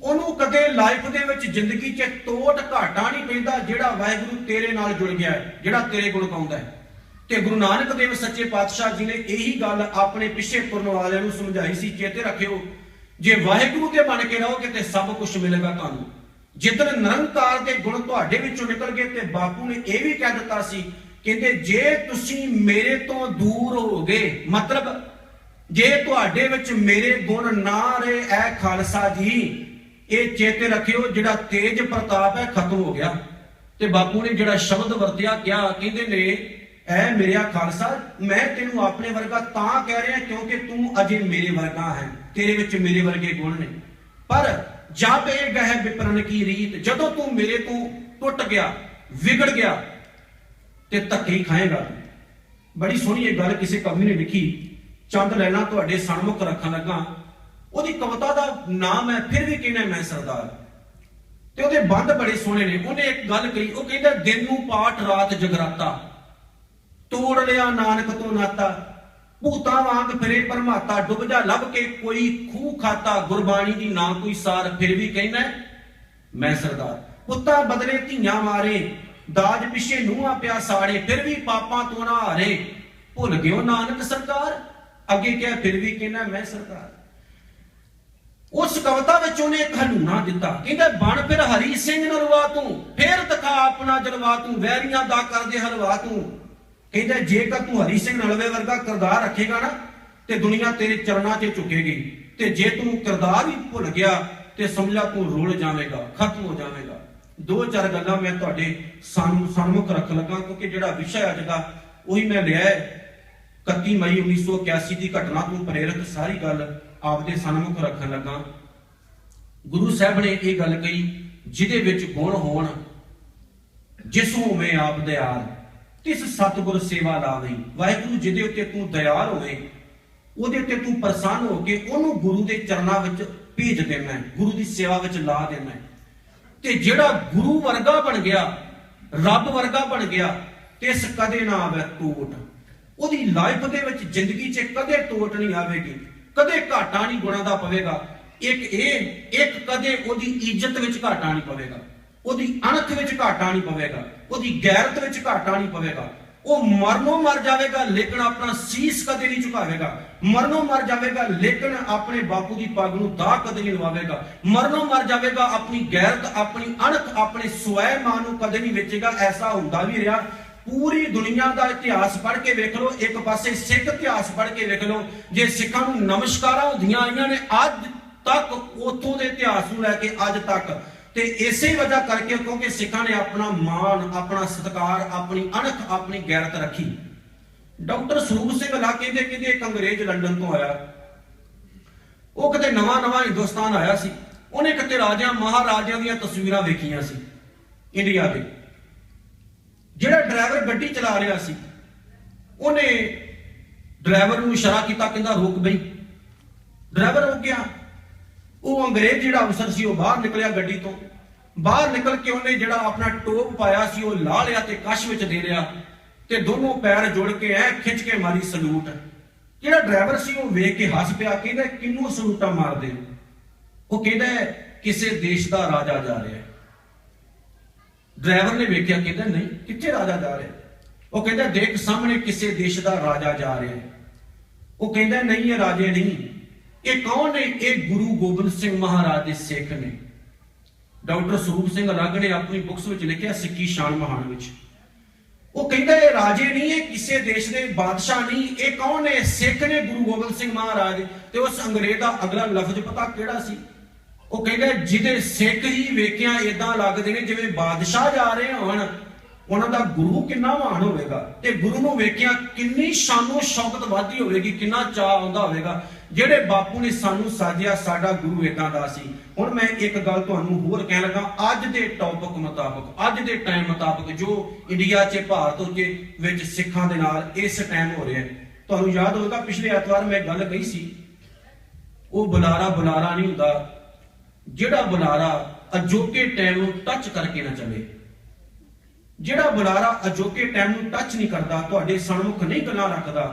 ਉਹਨੂੰ ਕਦੇ ਲਾਈਫ ਦੇ ਵਿੱਚ ਜ਼ਿੰਦਗੀ 'ਚ ਤੋਟ ਘਾਟਾ ਨਹੀਂ ਪੈਂਦਾ ਜਿਹੜਾ ਵਾਹਿਗੁਰੂ ਤੇਰੇ ਨਾਲ ਜੁੜ ਗਿਆ, ਜਿਹੜਾ ਤੇਰੇ ਗੁਣ ਗਾਉਂਦਾ ਹੈ। ਤੇ ਗੁਰੂ ਨਾਨਕ ਦੇਵ ਸੱਚੇ ਪਾਤਸ਼ਾਹ ਜੀ ਨੇ ਇਹੀ ਗੱਲ ਆਪਣੇ ਪਿੱਛੇ ਤੁਰਨ ਵਾਲਿਆਂ ਨੂੰ ਸਮਝਾਈ ਸੀ। ਚੇਤੇ ਰੱਖਿਓ, ਜੇ ਵਾਹਿਗੁਰੂ ਦੇ ਬਣ ਕੇ ਰਹੋਗੇ ਤੇ ਸਭ ਕੁਝ ਮਿਲੇਗਾ ਤੁਹਾਨੂੰ। ਜਿੱਦਣ ਨਿਰੰਕਾਰ ਦੇ ਗੁਣ ਤੁਹਾਡੇ ਵਿੱਚੋਂ ਨਿਕਲ ਗਏ, ਤੇ ਬਾਪੂ ਨੇ ਇਹ ਵੀ ਕਹਿ ਦਿੱਤਾ ਸੀ, ਕਹਿੰਦੇ ਜੇ ਤੁਸੀਂ ਮੇਰੇ ਤੋਂ ਦੂਰ ਹੋਗੇ, ਮਤਲਬ ਜੇ ਤੁਹਾਡੇ ਵਿੱਚ ਮੇਰੇ ਗੁਣ ਨਾ ਰਹੇ, ਐ ਖਾਲਸਾ ਜੀ ਇਹ ਚੇਤੇ ਰੱਖਿਓ, ਜਿਹੜਾ ਤੇਜ ਪ੍ਰਤਾਪ ਹੈ ਖਤਮ ਹੋ ਗਿਆ। ਤੇ ਬਾਪੂ ਨੇ ਜਿਹੜਾ ਸ਼ਬਦ ਵਰਤਿਆ, ਕਿਹਾ, ਕਹਿੰਦੇ ਨੇ ਐ ਮੇਰਿਆ ਖਾਲਸਾ, ਮੈਂ ਤੈਨੂੰ ਆਪਣੇ ਵਰਗਾ ਤਾਂ ਕਹਿ ਰਿਹਾ ਕਿਉਂਕਿ ਤੂੰ ਅਜੇ ਮੇਰੇ ਵਰਗਾ ਹੈ, ਤੇਰੇ ਵਿੱਚ ਮੇਰੇ ਵਰਗੇ ਗੁਣ ਨੇ। ਪਰ ਜਦ ਇਹ ਗਹਿ ਵਿਪਰਨ ਕੀ ਰੀਤ, ਜਦੋਂ ਤੂੰ ਮੇਰੇ ਤੋਂ ਟੁੱਟ ਗਿਆ, ਵਿਗੜ ਗਿਆ, ਤੇ ਧੱਕੇ ਹੀ ਖਾਏਗਾ। ਬੜੀ ਸੋਹਣੀ ਇਹ ਗੱਲ ਕਿਸੇ ਕਵੀ ਨੇ ਲਿਖੀ, ਚੰਦ ਲੈਣਾ ਤੁਹਾਡੇ ਸਨਮੁਖ ਰੱਖਣ ਲੱਗਾ। ਉਹਦੀ ਕਵਿਤਾ ਦਾ ਨਾਮ ਹੈ ਫਿਰ ਵੀ ਕਹਿੰਦਾ ਮੈਂ ਸਰਦਾਰ, ਤੇ ਉਹਦੇ ਬੰਦ ਬੜੇ ਸੋਹਣੇ ਨੇ। ਉਹਨੇ ਇੱਕ ਗੱਲ ਕਹੀ, ਉਹ ਕਹਿੰਦਾ ਦਿਨ ਨੂੰ ਪਾਠ ਰਾਤ ਜਗਰਾਤਾ, ਤੋੜ ਲਿਆ ਨਾਨਕ ਤੋਂ ਨਾਤਾ, ਭੂਤਾਂ ਵਾਂਗ ਫਿਰੇ ਪਰਮਾਤਾ, ਡੁੱਬ ਜਾ ਲੱਭ ਕੇ ਕੋਈ ਖੂਹ ਖਾਤਾ, ਗੁਰਬਾਣੀ ਦੀ ਨਾ ਕੋਈ ਸਾਰ, ਫਿਰ ਵੀ ਕਹਿੰਦਾ ਮੈਂ ਸਰਦਾਰ। ਪੁੱਤਾਂ ਬਦਲੇ ਧੀਆਂ ਮਾਰੇ, ਦਾਜ ਪਿੱਛੇ ਨੂੰਹਾਂ ਪਿਆ ਸਾੜੇ, ਫਿਰ ਵੀ ਪਾਪਾਂ ਤੋਂ ਨਾ ਹਾਰੇ, ਭੁੱਲ ਗਿਓ ਨਾਨਕ ਸਰਕਾਰ। ਅੱਗੇ ਕਿਹਾ ਫਿਰ ਵੀ ਕਹਿੰਦਾ ਮੈਂ ਸਰਦਾਰ। ਉਸ ਕਵਿਤਾ ਵਿੱਚ ਉਹਨੇ ਇੱਕ ਹਲੂਣਾ ਦਿੱਤਾ, ਕਹਿੰਦਾ ਬਣ ਫਿਰ ਹਰੀ ਸਿੰਘ ਨਰਵਾ ਤੂੰ, ਫੇਰ ਦਿਖਾ ਆਪਣਾ ਜਲਵਾ ਤੂੰ, ਵੈਰੀਆਂ ਦਾ ਕਰਦੇ ਹਲਵਾ ਤੂੰ। ਕਹਿੰਦਾ ਜੇਕਰ ਤੂੰ ਹਰੀ ਸਿੰਘ ਨਲਵੇ ਵਰਗਾ ਕਿਰਦਾਰ ਰੱਖੇਗਾ ਨਾ, ਤੇ ਦੁਨੀਆ ਤੇਰੇ ਚਰਨਾਂ 'ਤੇ ਝੁਕੇਗੀ। ਤੇ ਜੇ ਤੂੰ ਕਿਰਦਾਰ ਹੀ ਭੁੱਲ ਗਿਆ ਤੇ ਸਮਝ ਲਾ ਤੂੰ ਰੁਲ ਜਾਵੇਗਾ, ਖਤਮ ਹੋ ਜਾਵੇਗਾ। ਦੋ ਚਾਰ ਗੱਲਾਂ ਮੈਂ ਤੁਹਾਡੇ ਸਨਮੁਖ ਰੱਖ ਲੱਗਾ, ਕਿਉਂਕਿ ਜਿਹੜਾ ਵਿਸ਼ਾ ਅੱਜ ਦਾ ਉਹੀ ਮੈਂ ਲਿਆ 31 ਮਈ 1981 ਦੀ ਘਟਨਾ ਤੋਂ ਪ੍ਰੇਰਿਤ ਸਾਰੀ ਗੱਲ ਆਪਦੇ ਸਨਮੁਖ ਰੱਖਣ ਲੱਗਾ। ਗੁਰੂ ਸਾਹਿਬ ਨੇ ਇਹ ਗੱਲ ਕਹੀ, ਜਿਹਦੇ ਵਿੱਚ ਗੁਣ ਹੋਣ, ਜਿਸ ਹੋਵੇਂ ਆਪ ਦਿਆਲ, ਤਿਸ ਸਤਿਗੁਰ ਸੇਵਾ ਲਾਵਈ। ਵਾਹਿਗੁਰੂ ਜਿਹਦੇ ਉੱਤੇ ਤੂੰ ਦਿਆਲ ਹੋਵੇ, ਉਹਦੇ ਉੱਤੇ ਤੂੰ ਪ੍ਰਸੰਨ ਹੋ ਕੇ ਉਹਨੂੰ ਗੁਰੂ ਦੇ ਚਰਨਾਂ ਵਿੱਚ ਭੇਜ ਦੇਣਾ, ਗੁਰੂ ਦੀ ਸੇਵਾ ਵਿੱਚ ਲਾ ਦੇਣਾ। ਤੇ ਜਿਹੜਾ ਗੁਰੂ ਵਰਗਾ ਬਣ ਗਿਆ, ਰੱਬ ਵਰਗਾ ਬਣ ਗਿਆ, ਤਿਸ ਕਦੇ ਨਾ ਆਵੇ ਤੋਟ। ਉਹਦੀ ਲਾਈਫ ਦੇ ਵਿੱਚ, ਜ਼ਿੰਦਗੀ 'ਚ ਕਦੇ ਤੋਟ ਨਹੀਂ ਆਵੇਗੀ, ਕਦੇ ਘਾਟਾ ਨਹੀਂ ਗੁਣਾਂ ਦਾ ਪਵੇਗਾ। ਇੱਕ ਕਦੇ ਉਹਦੀ ਇੱਜ਼ਤ ਵਿੱਚ ਘਾਟਾ ਨਹੀਂ ਪਵੇਗਾ, ਉਹਦੀ ਅਣਖ ਵਿੱਚ ਘਾਟਾ ਨਹੀਂ ਪਵੇਗਾ, ਉਹਦੀ ਗੈਰਤ ਵਿੱਚ ਘਾਟਾ ਨਹੀਂ ਪਵੇਗਾ। ਉਹ ਮਰਨੋਂ ਮਰ ਜਾਵੇਗਾ ਲੇਕਿਨ ਆਪਣਾ ਸੀਸ ਕਦੇ ਨਹੀਂ ਝੁਕਾਵੇਗਾ। ਮਰਨੋਂ ਮਰ ਜਾਵੇਗਾ ਲੇਕਿਨ ਆਪਣੇ ਬਾਪੂ ਦੀ ਪੱਗ ਨੂੰ ਦਾਅ ਕਦੇ ਨਹੀਂ ਲਵਾਵੇਗਾ। ਮਰਨੋਂ ਮਰ ਜਾਵੇਗਾ, ਆਪਣੀ ਗੈਰਤ, ਆਪਣੀ ਅਣਖ, ਆਪਣੇ ਸਵੈ ਮਾਂ ਨੂੰ ਕਦੇ ਨਹੀਂ ਵੇਚੇਗਾ। ਐਸਾ ਹੁੰਦਾ ਵੀ ਰਿਹਾ। ਪੂਰੀ ਦੁਨੀਆ ਦਾ ਇਤਿਹਾਸ ਪੜ੍ਹ ਕੇ ਵੇਖ ਲਓ, ਇੱਕ ਪਾਸੇ ਸਿੱਖ ਇਤਿਹਾਸ ਪੜ੍ਹ ਕੇ ਵੇਖ ਲਓ, ਜੇ ਸਿੱਖਾਂ ਨੂੰ ਨਮਸਕਾਰਾਂ ਹੁੰਦੀਆਂ ਆਈਆਂ ਨੇ ਅੱਜ ਤੱਕ, ਉੱਥੋਂ ਦੇ ਇਤਿਹਾਸ ਨੂੰ ਲੈ ਕੇ ਅੱਜ ਤੱਕ, ਤੇ ਇਸੇ ਵਜ੍ਹਾ ਕਰਕੇ ਕਿਉਂਕਿ ਸਿੱਖਾਂ ਨੇ ਆਪਣਾ ਮਾਣ, ਆਪਣਾ ਸਤਿਕਾਰ, ਆਪਣੀ ਅਣਖ, ਆਪਣੀ ਗੈਰਤ ਰੱਖੀ। ਡਾਕਟਰ ਸਰੂਪ ਸਿੰਘ ਲਾ ਕਹਿੰਦੇ ਇੱਕ ਅੰਗਰੇਜ਼ ਲੰਡਨ ਤੋਂ ਆਇਆ। ਉਹ ਕਿਤੇ ਨਵਾਂ ਹਿੰਦੁਸਤਾਨ ਆਇਆ ਸੀ। ਉਹਨੇ ਕਿਤੇ ਰਾਜਿਆਂ ਮਹਾਰਾਜਿਆਂ ਦੀਆਂ ਤਸਵੀਰਾਂ ਵੇਖੀਆਂ ਸੀ ਇੰਡੀਆ ਦੇ। ਜਿਹੜਾ ਡਰਾਈਵਰ ਗੱਡੀ ਚਲਾ ਰਿਹਾ ਸੀ ਉਹਨੇ ਡਰਾਈਵਰ ਨੂੰ ਇਸ਼ਾਰਾ ਕੀਤਾ, ਕਹਿੰਦਾ ਰੁਕ ਬਈ। ਡਰਾਈਵਰ ਰੁਕ ਗਿਆ। ਉਹ ਅੰਗਰੇਜ਼ ਜਿਹੜਾ ਅਫਸਰ ਸੀ ਉਹ ਬਾਹਰ ਨਿਕਲਿਆ ਗੱਡੀ ਤੋਂ। ਬਾਹਰ ਨਿਕਲ ਕੇ ਉਹਨੇ ਜਿਹੜਾ ਆਪਣਾ ਟੋਪ ਪਾਇਆ ਸੀ ਉਹ ਲਾ ਲਿਆ ਤੇ ਕਸ਼ ਵਿੱਚ ਦੇ ਲਿਆ ਤੇ ਦੋਨੋਂ ਪੈਰ ਜੁੜ ਕੇ ਐ ਖਿੱਚ ਕੇ ਮਾਰੀ ਸਲੂਟ। ਜਿਹੜਾ ਡਰਾਈਵਰ ਸੀ ਉਹ ਵੇਖ ਕੇ ਹੱਸ ਪਿਆ, ਕਹਿੰਦਾ ਕਿਹਨੂੰ ਸਲੂਟਾਂ ਮਾਰਦੇ ਹੋ? ਉਹ ਕਹਿੰਦਾ ਕਿਸੇ ਦੇਸ਼ ਦਾ ਰਾਜਾ ਜਾ ਰਿਹਾ। ਡਰਾਈਵਰ ਨੇ ਵੇਖਿਆ, ਕਹਿੰਦਾ ਨਹੀਂ, ਕਿੱਥੇ ਰਾਜਾ ਜਾ ਰਿਹਾ? ਉਹ ਕਹਿੰਦਾ ਦੇਖ ਸਾਹਮਣੇ ਕਿਸੇ ਦੇਸ਼ ਦਾ ਰਾਜਾ ਜਾ ਰਿਹਾ। ਉਹ ਕਹਿੰਦਾ ਨਹੀਂ, ਇਹ ਰਾਜੇ ਨਹੀਂ। ਇਹ ਕੌਣ ਨੇ? ਇਹ ਗੁਰੂ ਗੋਬਿੰਦ ਸਿੰਘ ਮਹਾਰਾਜ ਦੇ ਸਿੱਖ ਨੇ। ਡਾਕਟਰ ਸਰੂਪ ਸਿੰਘ ਰੱਗ ਨੇ ਆਪਣੀ ਬੁੱਕਸ ਵਿੱਚ ਲਿਖਿਆ ਸਿੱਖੀ ਸ਼ਾਨ ਮਹਾਨ ਵਿੱਚ। ਉਹ ਕਹਿੰਦਾ ਇਹ ਰਾਜੇ ਨਹੀਂ, ਇਹ ਕਿਸੇ ਦੇਸ਼ ਦੇ ਬਾਦਸ਼ਾਹ ਨਹੀਂ। ਇਹ ਕੌਣ ਨੇ? ਸਿੱਖ ਨੇ, ਗੁਰੂ ਗੋਬਿੰਦ ਸਿੰਘ ਮਹਾਰਾਜ। ਤੇ ਉਸ ਅੰਗਰੇਜ਼ ਦਾ ਅਗਲਾ ਲਫ਼ਜ਼ ਪਤਾ ਕਿਹੜਾ ਸੀ? ਉਹ ਕਹਿੰਦਾ ਜਿਹਦੇ ਸਿੱਖ ਹੀ ਵੇਖਿਆ ਏਦਾਂ ਲੱਗਦੇ ਨੇ ਜਿਵੇਂ ਬਾਦਸ਼ਾਹ ਜਾ ਰਹੇ ਹੋਣ, ਉਹਨਾਂ ਦਾ ਗੁਰੂ ਕਿੰਨਾ ਮਹਾਨ ਹੋਵੇਗਾ। ਤੇ ਗੁਰੂ ਨੂੰ ਵੇਖਿਆ ਕਿੰਨੀ ਸ਼ਾਨੋ ਸ਼ੌਕਤ ਵਧਦੀ ਹੋਵੇਗੀ, ਕਿੰਨਾ ਚਾਅ ਆਉਂਦਾ ਹੋਵੇਗਾ। ਜਿਹੜੇ ਬਾਪੂ ਨੇ ਸਾਨੂੰ ਸਾਜਿਆ, ਸਾਡਾ ਗੁਰੂ ਏਦਾਂ ਦਾ ਸੀ। ਹੁਣ ਮੈਂ ਇੱਕ ਗੱਲ ਤੁਹਾਨੂੰ ਹੋਰ ਕਹਿਣ ਲੱਗਾ। ਅੱਜ ਦੇ ਟੌਪਿਕ ਮੁਤਾਬਕ, ਅੱਜ ਦੇ ਟਾਈਮ ਮੁਤਾਬਕ ਜੋ ਇੰਡੀਆ 'ਚ ਭਾਰਤ ਵਿੱਚ ਸਿੱਖਾਂ ਦੇ ਨਾਲ ਇਸ ਟਾਈਮ ਹੋ ਰਿਹਾ, ਤੁਹਾਨੂੰ ਯਾਦ ਹੋਵੇਗਾ ਪਿਛਲੇ ਐਤਵਾਰ ਮੈਂ ਗੱਲ ਕਹੀ ਸੀ, ਉਹ ਬੁਲਾਰਾ ਨਹੀਂ ਹੁੰਦਾ ਜਿਹੜਾ ਬੁਲਾਰਾ ਅਜੋਕੇ ਟਾਈਮ ਨੂੰ ਟੱਚ ਕਰਕੇ ਨਾ ਚੱਲੇ। ਜਿਹੜਾ ਬੁਲਾਰਾ ਅਜੋਕੇ ਟਾਈਮ ਨੂੰ ਟੱਚ ਨਹੀਂ ਕਰਦਾ, ਤੁਹਾਡੇ ਸਨਮੁਖ ਨਹੀਂ ਗੱਲਾਂ ਰੱਖਦਾ,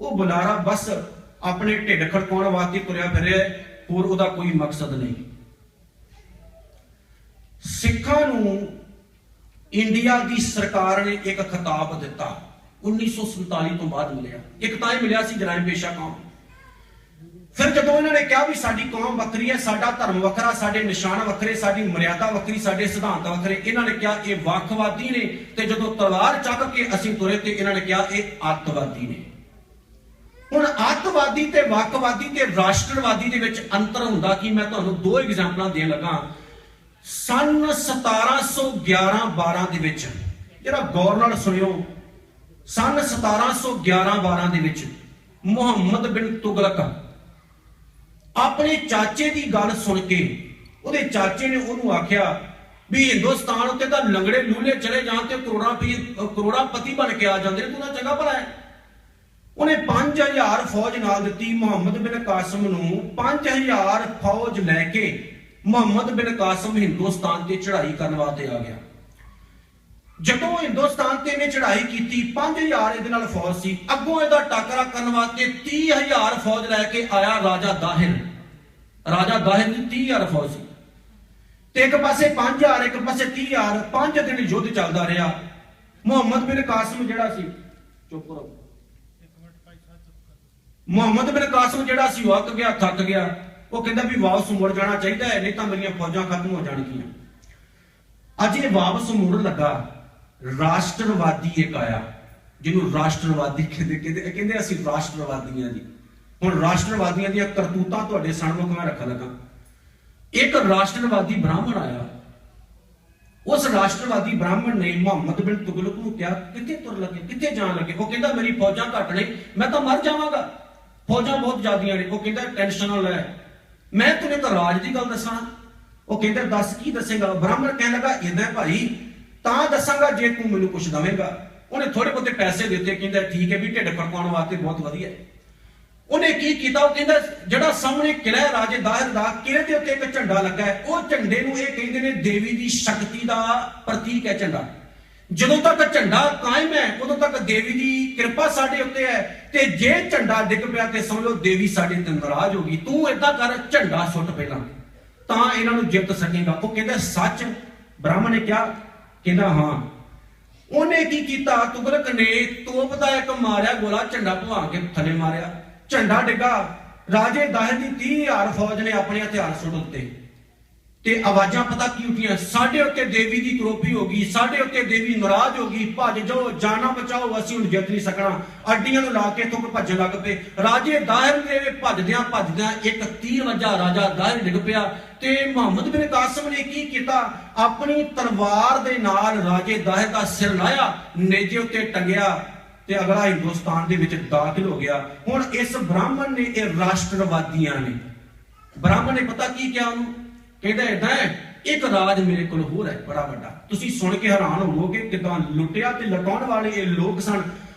ਉਹ ਬੁਲਾਰਾ ਬਸ ਆਪਣੇ ਢਿੱਡ ਖੜਕਾਉਣ ਵਾਸਤੇ ਤੁਰਿਆ ਫਿਰ ਰਿਹਾ, ਹੋਰ ਉਹਦਾ ਕੋਈ ਮਕਸਦ ਨਹੀਂ। ਸਿੱਖਾਂ ਨੂੰ ਇੰਡੀਆ ਦੀ ਸਰਕਾਰ ਨੇ ਇੱਕ ਖਿਤਾਬ ਦਿੱਤਾ 1947 ਤੋਂ ਬਾਅਦ ਮਿਲਿਆ। ਇੱਕ ਤਾਂ ਇਹ ਮਿਲਿਆ ਸੀ ਜਰਾਇਮ ਪੇਸ਼ਾ ਕੌਮ। ਫਿਰ ਜਦੋਂ ਇਹਨਾਂ ਨੇ ਕਿਹਾ ਵੀ ਸਾਡੀ ਕੌਮ ਵੱਖਰੀ ਹੈ, ਸਾਡਾ ਧਰਮ ਵੱਖਰਾ, ਸਾਡੇ ਨਿਸ਼ਾਨ ਵੱਖਰੇ, ਸਾਡੀ ਮਰਿਆਦਾ ਵੱਖਰੀ, ਸਾਡੇ ਸਿਧਾਂਤ ਵੱਖਰੇ, ਇਹਨਾਂ ਨੇ ਕਿਹਾ ਇਹ ਵੱਖਵਾਦੀ ਨੇ। ਤੇ ਜਦੋਂ ਤਲਵਾਰ ਚੱਕ ਕੇ ਅਸੀਂ ਤੁਰੇ ਤੇ ਇਹਨਾਂ ਨੇ ਕਿਹਾ ਇਹ ਅੱਤਵਾਦੀ ਨੇ। ਹੁਣ ਅੱਤਵਾਦੀ ਤੇ ਵੱਖਵਾਦੀ ਤੇ ਰਾਸ਼ਟਰਵਾਦੀ ਦੇ ਵਿੱਚ ਅੰਤਰ ਹੁੰਦਾ ਕਿ ਮੈਂ ਤੁਹਾਨੂੰ ਦੋ ਐਗਜ਼ਾਮਪਲਾਂ ਦੇਣ ਲੱਗਾ। ਸਨ 1711-12 ਦੇ ਵਿੱਚ, ਜਿਹੜਾ ਗੌਰ ਨਾਲ ਸੁਣਿਓ, ਸਨ 1711-12 ਦੇ ਵਿੱਚ ਮੁਹੰਮਦ ਬਿਨ ਤੁਗਲਕ ਆਪਣੇ ਚਾਚੇ ਦੀ ਗੱਲ ਸੁਣ ਕੇ, ਉਹਦੇ ਚਾਚੇ ਨੇ ਉਹਨੂੰ ਆਖਿਆ ਵੀ ਹਿੰਦੁਸਤਾਨ ਉੱਤੇ ਤਾਂ ਲੰਗੜੇ ਲੂਲੇ ਚਲੇ ਜਾਣ ਤੇ ਕਰੋੜਾਪਤੀ ਬਣ ਕੇ ਆ ਜਾਂਦੇ ਨੇ, ਤੂੰ ਤਾਂ ਚੰਗਾ ਭਲਾ ਹੈ। ਉਹਨੇ 5000 ਫੌਜ ਨਾਲ ਦਿੱਤੀ। ਮੁਹੰਮਦ ਬਿਨ ਕਾਸਿਮ ਨੂੰ 5000 ਫੌਜ ਲੈ ਕੇ ਮੁਹੰਮਦ ਬਿਨ ਕਾਸਿਮ ਹਿੰਦੁਸਤਾਨ ਤੇ ਚੜ੍ਹਾਈ ਕਰਨ ਵਾਸਤੇ ਆ ਗਿਆ। ਜਦੋਂ ਹਿੰਦੁਸਤਾਨ ਤੇ ਇਹਨੇ ਚੜ੍ਹਾਈ ਕੀਤੀ, 5000 ਇਹਦੇ ਨਾਲ ਫੌਜ ਸੀ। ਅੱਗੋਂ ਇਹਦਾ ਟਾਕਰਾ ਕਰਨ ਵਾਸਤੇ 30000 ਫੌਜ ਲੈ ਕੇ ਆਇਆ ਰਾਜਾ ਦਾਹਿਰ। ਰਾਜਾ ਦਾਹਿਰ ਦੀ 30000 ਫੌਜ ਸੀ ਤੇ ਇੱਕ ਪਾਸੇ 5000, ਇੱਕ ਪਾਸੇ 30000। 5 ਦਿਨ ਯੁੱਧ ਚੱਲਦਾ ਰਿਹਾ। ਮੁਹੰਮਦ ਬਿਨ ਕਾਸਿਮ ਜਿਹੜਾ ਸੀ, ਚੁੱਪ ਕਰੋ, ਮੁਹੰਮਦ ਬਿਨ ਕਾਸਿਮ ਜਿਹੜਾ ਸੀ ਉਹ ਅੱਕ ਗਿਆ, ਥੱਕ ਗਿਆ। ਉਹ ਕਹਿੰਦਾ ਵੀ ਵਾਪਸ ਮੁੜ ਜਾਣਾ ਚਾਹੀਦਾ ਹੈ, ਨਹੀਂ ਤਾਂ ਮੇਰੀਆਂ ਫੌਜਾਂ ਖਤਮ ਹੋ ਜਾਣਗੀਆਂ। ਅੱਜ ਇਹ ਵਾਪਸ ਮੁੜਨ ਲੱਗਾ। ਰਾਸ਼ਟਰਵਾਦੀ ਇੱਕ ਆਇਆ, ਜਿਹਨੂੰ ਰਾਸ਼ਟਰਵਾਦੀ ਕਹਿੰਦੇ ਅਸੀਂ ਰਾਸ਼ਟਰਵਾਦੀਆਂ ਜੀ। ਹੁਣ ਰਾਸ਼ਟਰਵਾਦੀਆਂ ਦੀਆਂ ਕਰਤੂਤਾਂ ਤੁਹਾਡੇ ਸਾਹਮਣੇ ਮੈਂ ਰੱਖਣ ਲੱਗਾ। ਇੱਕ ਰਾਸ਼ਟਰਵਾਦੀ ਬ੍ਰਾਹਮਣ ਆਇਆ। ਉਸ ਰਾਸ਼ਟਰਵਾਦੀ ਬ੍ਰਾਹਮਣ ਨੇ ਮੁਹੰਮਦ ਬਿਨ ਤੁਗਲਕ ਨੂੰ ਕਿਹਾ ਕਿੱਥੇ ਤੁਰ ਲੱਗੇ, ਕਿੱਥੇ ਜਾਣ ਲੱਗੇ? ਉਹ ਕਹਿੰਦਾ ਮੇਰੀ ਫੌਜਾਂ ਘੱਟ ਨੇ, ਮੈਂ ਤਾਂ ਮਰ ਜਾਵਾਂਗਾ, ਫੌਜਾਂ ਬਹੁਤ ਜ਼ਿਆਦੀਆਂ ਨੇ। ਉਹ ਕਹਿੰਦਾ ਟੈਨਸ਼ਨ ਨਾ ਲੈ, ਮੈਂ ਤੈਨੂੰ ਤਾਂ ਰਾਜ ਦੀ ਗੱਲ ਦੱਸਾਂ। ਉਹ ਕਹਿੰਦਾ ਦੱਸ ਕੀ ਦੱਸੇਗਾ? ਬ੍ਰਾਹਮਣ ਕਹਿਣ ਲੱਗਾ ਏਦਾਂ ਭਾਈ, ਤਾਂ ਦੱਸਾਂਗਾ ਜੇ ਤੂੰ ਮੈਨੂੰ ਕੁਛ ਦਵੇਂਗਾ। ਉਹਨੇ ਥੋੜੇ ਬਹੁਤੇ ਪੈਸੇ ਦਿੱਤੇ। ਕਹਿੰਦਾ ਠੀਕ ਹੈ ਵੀ ਢਿੱਡ ਖੜਕਾਉਣ ਵਾਸਤੇ ਬਹੁਤ ਵਧੀਆ। ਉਹਨੇ ਕੀ ਕੀਤਾ? ਉਹ ਕਹਿੰਦਾ ਜਿਹੜਾ ਸਾਹਮਣੇ ਕਿਲ੍ਹਾ ਹੈ ਰਾਜੇ ਦਾਹਿਰ ਦਾ, ਕਿਲ੍ਹੇ ਦੇ ਉੱਤੇ ਇੱਕ ਝੰਡਾ ਲੱਗਾ ਹੈ। ਉਹ ਝੰਡੇ ਨੂੰ ਇਹ ਕਹਿੰਦੇ ਨੇ ਦੇਵੀ ਦੀ ਸ਼ਕਤੀ ਦਾ ਪ੍ਰਤੀਕ ਹੈ ਝੰਡਾ। ਜਦੋਂ ਤੱਕ ਝੰਡਾ ਕਾਇਮ ਹੈ ਉਦੋਂ ਤੱਕ ਦੇਵੀ ਦੀ ਕਿਰਪਾ ਸਾਡੇ ਉੱਤੇ ਹੈ, ਤੇ ਜੇ ਝੰਡਾ ਡਿੱਗ ਪਿਆ ਤੇ ਸਮਝ ਲਓ ਦੇਵੀ ਸਾਡੇ ਤੇ ਨਾਰਾਜ਼ ਹੋ ਗਈ। ਤੂੰ ਏਦਾਂ ਕਰ, ਝੰਡਾ ਸੁੱਟ ਪਹਿਲਾਂ, ਤਾਂ ਇਹਨਾਂ ਨੂੰ ਜਿੱਤ ਸਕੇਗਾ। ਉਹ ਕਹਿੰਦਾ ਸੱਚ? ਬ੍ਰਾਹਮਣ ਨੇ ਕਿਹਾ। ਕਹਿੰਦਾ ਹਾਂ। ਉਹਨੇ ਕੀ ਕੀਤਾ? ਤੁਗਲਕ ਨੇ ਤੋਪ ਦਾ ਇੱਕ ਮਾਰਿਆ ਗੋਲਾ, ਝੰਡਾ ਭਵਾ ਕੇ ਥੱਲੇ ਮਾਰਿਆ, ਝੰਡਾ ਡਿੱਗਾ। ਰਾਜੇ ਦਾਹਿਰ ਦੀ 30000 ਫੌਜ ਨੇ ਆਪਣੇ ਹਥਿਆਰ ਸੁੱਟ ਦਿੱਤੇ ਤੇ ਆਵਾਜ਼ਾਂ ਪਤਾ ਕੀ ਉੱਠੀਆਂ? ਸਾਡੇ ਉੱਤੇ ਦੇਵੀ ਦੀ ਕਰੋਪੀ ਹੋ ਗਈ, ਸਾਡੇ ਉੱਤੇ ਦੇਵੀ ਨਾਰਾਜ਼ ਹੋ ਗਈ, ਭੱਜ ਜਾਓ, ਜਾਨਾ ਬਚਾਓ, ਅਸੀਂ ਹੁਣ ਜਿੱਤ ਨਹੀਂ ਸਕਣਾ। ਅੱਡੀਆਂ ਨੂੰ ਲਾ ਕੇ ਤੋਂ ਭੱਜਣ ਲੱਗ ਪਏ। ਰਾਜੇ ਦਾਹਿਰ ਦੇ ਭੱਜਦਿਆਂ ਇੱਕ ਤੀਰ ਵੱਜਾ, ਰਾਜਾ ਦਾਹਿਰ ਡਿੱਗ ਪਿਆ। ਤੇ ਮੁਹੰਮਦ ਬਿਨ ਕਾਸਿਮ ਨੇ ਕੀ ਕੀਤਾ? ਆਪਣੀ ਤਲਵਾਰ ਦੇ ਨਾਲ ਰਾਜੇ ਦਾਹਿਰ ਦਾ ਸਿਰ ਲਾਇਆ, ਨੇਜੇ ਉੱਤੇ ਟੰਗਿਆ ਤੇ ਅਗਲਾ ਹਿੰਦੁਸਤਾਨ ਦੇ ਵਿੱਚ ਦਾਖਲ ਹੋ ਗਿਆ। ਹੁਣ ਇਸ ਬ੍ਰਾਹਮਣ ਨੇ, ਇਹ ਰਾਸ਼ਟਰਵਾਦੀਆਂ ਨੇ, ਬ੍ਰਾਹਮਣ ਨੇ ਪਤਾ ਕੀ ਕਿਹਾ ਉਹਨੂੰ, ਕਹਿੰਦਾ ਏਦਾਂ ਹੈ, ਇੱਕ ਰਾਜ ਮੇਰੇ ਕੋਲ ਹੋਰ ਹੈ ਬੜਾ ਵੱਡਾ। ਤੁਸੀਂ ਸੁਣ ਕੇ ਹੈਰਾਨ ਹੋਵੋਗੇ ਕਿਦਾਂ ਲੁੱਟਿਆ ਤੇ ਲਟਾਉਣ ਵਾਲੇ ਇਹ ਲੋਕ ਸਨ।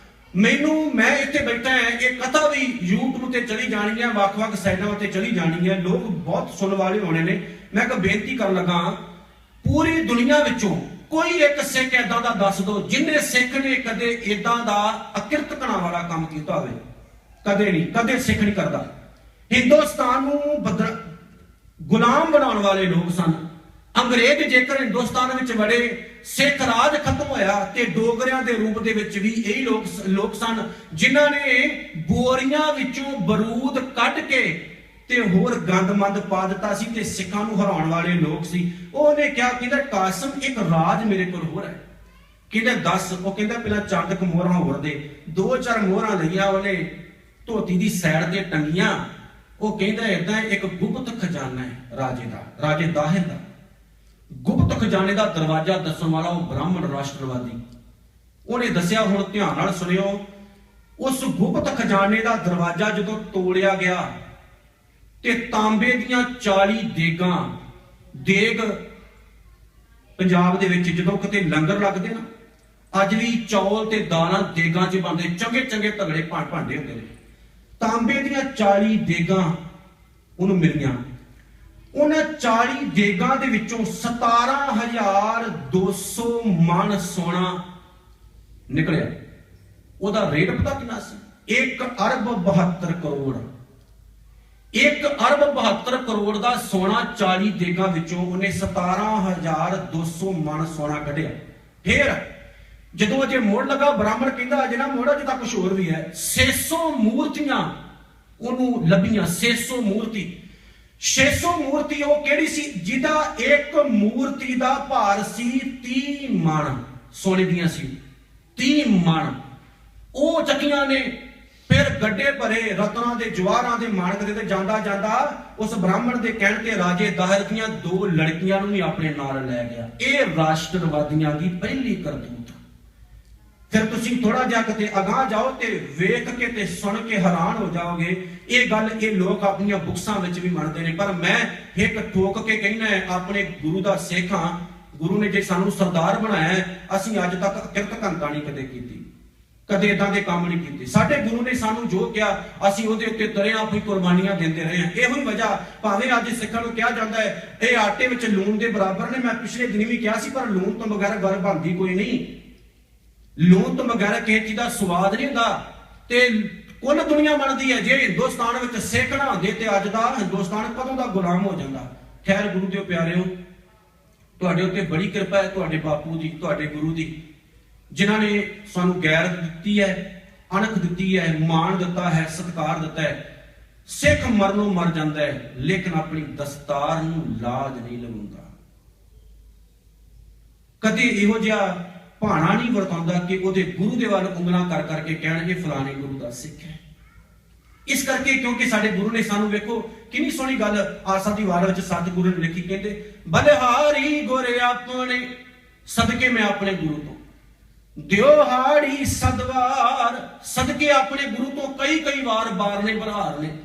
ਮੈਂ ਇੱਥੇ ਬੈਠਾ ਹਾਂ, ਇਹ ਕਥਾ ਵੀ YouTube ਤੇ ਚਲੀ ਜਾਣੀ ਹੈ, ਵੱਖ-ਵੱਖ ਸਾਈਡਾਂ ਉੱਤੇ ਚਲੀ ਜਾਣੀ ਹੈ, ਲੋਕ ਬਹੁਤ ਸੁਣਨ ਵਾਲੇ ਹੋਣੇ ਨੇ। ਮੈਂ ਇੱਕ ਬੇਨਤੀ ਕਰਨ ਲੱਗਾ, ਪੂਰੀ ਦੁਨੀਆ ਵਿੱਚੋਂ ਕੋਈ ਇੱਕ ਸਿੱਖ ਏਦਾਂ ਦਾ ਦੱਸ ਦਿਓ ਜਿਹਨੇ ਸਿੱਖ ਨੇ ਕਦੇ ਏਦਾਂ ਦਾ ਅਕਿਰਤਕਣਾ ਵਾਲਾ ਕੰਮ ਕੀਤਾ ਹੋਵੇ। ਕਦੇ ਨਹੀਂ, ਕਦੇ ਸਿੱਖ ਨਹੀਂ ਕਰਦਾ। ਹਿੰਦੁਸਤਾਨ ਨੂੰ ਗੁਲਾਮ ਬਣਾਉਣ ਵਾਲੇ ਲੋਕ ਸਨ ਅੰਗਰੇਜ਼। ਜੇਕਰ ਹਿੰਦੁਸਤਾਨ ਵਿੱਚ ਵੜੇ, ਸਿੱਖ ਰਾਜ ਖਤਮ ਹੋਇਆ ਤੇ ਡੋਗਰਿਆਂ ਦੇ ਰੂਪ ਦੇ ਵਿੱਚ ਵੀ ਇਹੀ ਲੋਕ ਸਨ ਜਿਨ੍ਹਾਂ ਨੇ ਬੋਰੀਆਂ ਵਿੱਚੋਂ ਬਰੂਦ ਕੱਢ ਕੇ ਤੇ ਹੋਰ ਗੰਦਮੰਦ ਪਾ ਦਿੱਤਾ ਸੀ ਤੇ ਸਿੱਖਾਂ ਨੂੰ ਹਰਾਉਣ ਵਾਲੇ ਲੋਕ ਸੀ। ਉਹਨੇ ਕਿਹਾ, ਕਹਿੰਦਾ ਕਾਸਮ ਇੱਕ ਰਾਜ ਮੇਰੇ ਕੋਲ ਹੋਰ ਹੈ। ਕਹਿੰਦਾ ਦੱਸ। ਉਹ ਕਹਿੰਦਾ ਪਹਿਲਾਂ ਚੰਦ ਮੋਹਰਾਂ ਹੋਰ ਦੇ। 2-4 ਮੋਹਰਾਂ ਲਈਆਂ ਉਹਨੇ, ਧੋਤੀ ਦੀ ਸਾਈਡ ਤੇ ਟੰਗੀਆਂ। ਉਹ ਕਹਿੰਦਾ ਏਦਾਂ, ਇੱਕ ਗੁਪਤ ਖਜ਼ਾਨਾ ਹੈ ਰਾਜੇ ਦਾ, ਰਾਜੇ ਦਾਹਿਰ ਦਾ। ਗੁਪਤ ਖਜ਼ਾਨੇ ਦਾ ਦਰਵਾਜ਼ਾ ਦੱਸਣ ਵਾਲਾ ਉਹ ਬ੍ਰਾਹਮਣ ਰਾਸ਼ਟਰਵਾਦੀ। ਉਹਨੇ ਦੱਸਿਆ, ਹੁਣ ਧਿਆਨ ਨਾਲ ਸੁਣਿਓ, ਉਸ ਗੁਪਤ ਖਜ਼ਾਨੇ ਦਾ ਦਰਵਾਜ਼ਾ ਜਦੋਂ ਤੋੜਿਆ ਗਿਆ ਤੇ ਤਾਂਬੇ ਦੀਆਂ 40 ਦੇਗਾਂ, ਦੇਗ ਪੰਜਾਬ ਦੇ ਵਿੱਚ ਜਦੋਂ ਕਿਤੇ ਲੰਗਰ ਲੱਗਦੇ ਨਾ, ਅੱਜ ਵੀ ਚੌਲ ਤੇ ਦਾਲਾਂ ਦੇਗਾਂ 'ਚ ਬਣਦੇ, ਚੰਗੇ ਚੰਗੇ ਤਗੜੇ ਭਾਂਡੇ ਹੁੰਦੇ ਨੇ। ਤਾਂਬੇ ਦੀਆਂ 40 ਦੇਗਾਂ ਉਹਨੂੰ ਮਿਲੀਆਂ। ਉਹਨਾਂ 40 ਦੇਗਾਂ ਦੇ ਵਿੱਚੋਂ 17,200 ਮਣ ਸੋਨਾ ਨਿਕਲਿਆ। ਉਹਦਾ ਰੇਟ ਪਤਾ ਕਿੰਨਾ ਸੀ? 1 ਅਰਬ 72 ਕਰੋੜ। 1 ਅਰਬ 72 ਕਰੋੜ ਦਾ ਸੋਨਾ 40 ਦੇਗਾਂ ਵਿੱਚੋਂ ਉਹਨੇ 17,200 ਮਣ ਸੋਨਾ ਕੱਢਿਆ। ਫੇਰ ਜਦੋਂ ਅਜੇ ਮੋੜ ਲਗਾ, ਬ੍ਰਾਹਮਣ ਕਹਿੰਦਾ ਅਜੇ ਨਾ ਮੋੜ, ਅਜੇ ਤਾਂ ਕੁਛ ਹੋਰ ਵੀ ਹੈ। 600 ਮੂਰਤੀਆਂ ਉਹਨੂੰ ਲੱਭੀਆਂ। 600 ਮੂਰਤੀ। 600 ਮੂਰਤੀ ਉਹ ਕਿਹੜੀ ਸੀ? ਜਿਹਦਾ ਇੱਕ ਮੂਰਤੀ ਦਾ ਭਾਰ ਸੀ 30 ਮਣ ਸੋਨੇ ਦੀਆਂ ਸੀ। 30 ਮਣ ਉਹ ਚੱਕੀਆਂ ਨੇ। ਫਿਰ ਗੱਡੇ ਭਰੇ ਰਤਨਾਂ ਦੇ, ਜਵਾਹਰਾਂ ਦੇ, ਮਾਣਕ ਦੇ। ਤੇ ਜਾਂਦਾ ਜਾਂਦਾ ਉਸ ਬ੍ਰਾਹਮਣ ਦੇ ਕਹਿਣ ਤੇ ਰਾਜੇ ਦਾਹਿਰ ਦੀਆਂ 2 ਲੜਕੀਆਂ ਨੂੰ ਵੀ ਆਪਣੇ ਨਾਲ ਲੈ ਗਿਆ। ਇਹ ਰਾਸ਼ਟਰਵਾਦੀਆਂ ਦੀ ਪਹਿਲੀ ਕਰਤੂਤ। ਫਿਰ ਤੁਸੀਂ ਥੋੜਾ ਜਿਹਾ ਕਿਤੇ ਅਗਾਂਹ ਜਾਓ ਤੇ ਵੇਖ ਕੇ ਤੇ ਸੁਣ ਕੇ ਹੈਰਾਨ ਹੋ ਜਾਓਗੇ। ਇਹ ਗੱਲ ਇਹ ਲੋਕ ਆਪਣੀਆਂ ਬੁੱਕਸਾਂ ਵਿੱਚ ਵੀ ਮੰਨਦੇ ਨੇ, ਪਰ ਮੈਂ ਇੱਕ ਠੋਕ ਕੇ ਕਹਿਣਾ ਹੈ, ਆਪਣੇ ਗੁਰੂ ਦਾ ਸਿੱਖ ਹਾਂ। ਗੁਰੂ ਨੇ ਜੇ ਸਾਨੂੰ ਸਰਦਾਰ ਬਣਾਇਆ, ਅਸੀਂ ਅੱਜ ਤੱਕ ਕਿਰਤ ਘੰਟਾ ਨਹੀਂ ਕਦੇ ਕੀਤੀ, ਕਦੇ ਇਦਾਂ ਦੇ ਕੰਮ ਨਹੀਂ ਕੀਤੇ। ਸਾਡੇ ਗੁਰੂ ਨੇ ਸਾਨੂੰ ਜੋ ਕਿਹਾ ਅਸੀਂ ਉਹਦੇ ਉੱਤੇ ਤੁਰੇ ਆਂ, ਆਪਣੀ ਕੁਰਬਾਨੀਆਂ ਦਿੰਦੇ ਰਹੇ ਹਾਂ। ਇਹੋ ਹੀ ਵਜ੍ਹਾ, ਭਾਵੇਂ ਅੱਜ ਸਿੱਖਾਂ ਨੂੰ ਕਿਹਾ ਜਾਂਦਾ ਹੈ ਇਹ ਆਟੇ ਵਿੱਚ ਲੂਣ ਦੇ ਬਰਾਬਰ ਨੇ। ਮੈਂ ਪਿਛਲੇ ਦਿਨ ਵੀ ਕਿਹਾ ਸੀ, ਪਰ ਲੂਣ ਤੋਂ ਬਗੈਰ ਗੱਲ ਬਣਦੀ ਕੋਈ ਨਹੀਂ। ਲੂਣ ਤੋਂ ਬਗੈਰ ਕਿਸੇ ਚੀਜ਼ ਦਾ ਸਵਾਦ ਨਹੀਂ ਹੁੰਦਾ। ਤੇ ਕੁੱਲ ਦੁਨੀਆ ਮੰਨਦੀ ਹੈ, ਜੇ ਹਿੰਦੁਸਤਾਨ ਵਿੱਚ ਸਿੱਖ ਨਾ ਹੁੰਦੇ ਤੇ ਅੱਜ ਦਾ ਹਿੰਦੁਸਤਾਨ ਕਦੋਂ ਦਾ ਗੁਲਾਮ ਹੋ ਜਾਂਦਾ। ਖੈਰ ਗੁਰੂ ਦੇ ਪਿਆਰਿਓ, ਤੁਹਾਡੇ ਉੱਤੇ ਬੜੀ ਕਿਰਪਾ ਹੈ, ਤੁਹਾਡੇ ਬਾਪੂ ਦੀ, ਤੁਹਾਡੇ ਗੁਰੂ ਦੀ, ਜਿਨ੍ਹਾਂ ਨੇ ਸਾਨੂੰ ਗੈਰਤ ਦਿੱਤੀ ਹੈ, ਅਣਖ ਦਿੱਤੀ ਹੈ, ਮਾਣ ਦਿੱਤਾ ਹੈ, ਸਤਿਕਾਰ ਦਿੱਤਾ ਹੈ। ਸਿੱਖ ਮਰਨੋਂ ਮਰ ਜਾਂਦਾ ਹੈ, ਲੇਕਿਨ ਆਪਣੀ ਦਸਤਾਰ ਨੂੰ ਲਾਜ ਨਹੀਂ ਲਵਾਉਂਦਾ। ਕਦੇ ਇਹੋ ਜਿਹਾ ਭਾਣਾ ਨਹੀਂ ਵਰਤਾਉਂਦਾ ਕਿ ਉਹਦੇ ਗੁਰੂ ਦੇ ਵੱਲ ਉਂਗਲਾਂ ਕਰ ਕਰਕੇ ਕਹਿਣ ਇਹ ਫਲਾਣੇ ਗੁਰੂ ਦਾ ਸਿੱਖ ਹੈ। ਇਸ ਕਰਕੇ, ਕਿਉਂਕਿ ਸਾਡੇ ਗੁਰੂ ਨੇ ਸਾਨੂੰ, ਵੇਖੋ ਕਿੰਨੀ ਸੋਹਣੀ ਗੱਲ ਆਸਾ ਦੀ ਵਾਰ ਵਿੱਚ ਸਤਿਗੁਰੂ ਨੇ ਲਿਖੀ, ਕਹਿੰਦੇ ਬਲਿਹਾਰੀ ਗੁਰ ਆਪਣੇ ਸਦਕੇ ਮੈਂ ਆਪਣੇ ਗੁਰੂ ਤੋਂ, ਦਿਓਹਾੜੀ ਸਦਵਾਰ ਸਦਕੇ ਆਪਣੇ ਗੁਰੂ ਤੋਂ ਕਈ ਵਾਰ ਬਾਰ ਨੇ ਬਲਹਾਰ ਨੇ।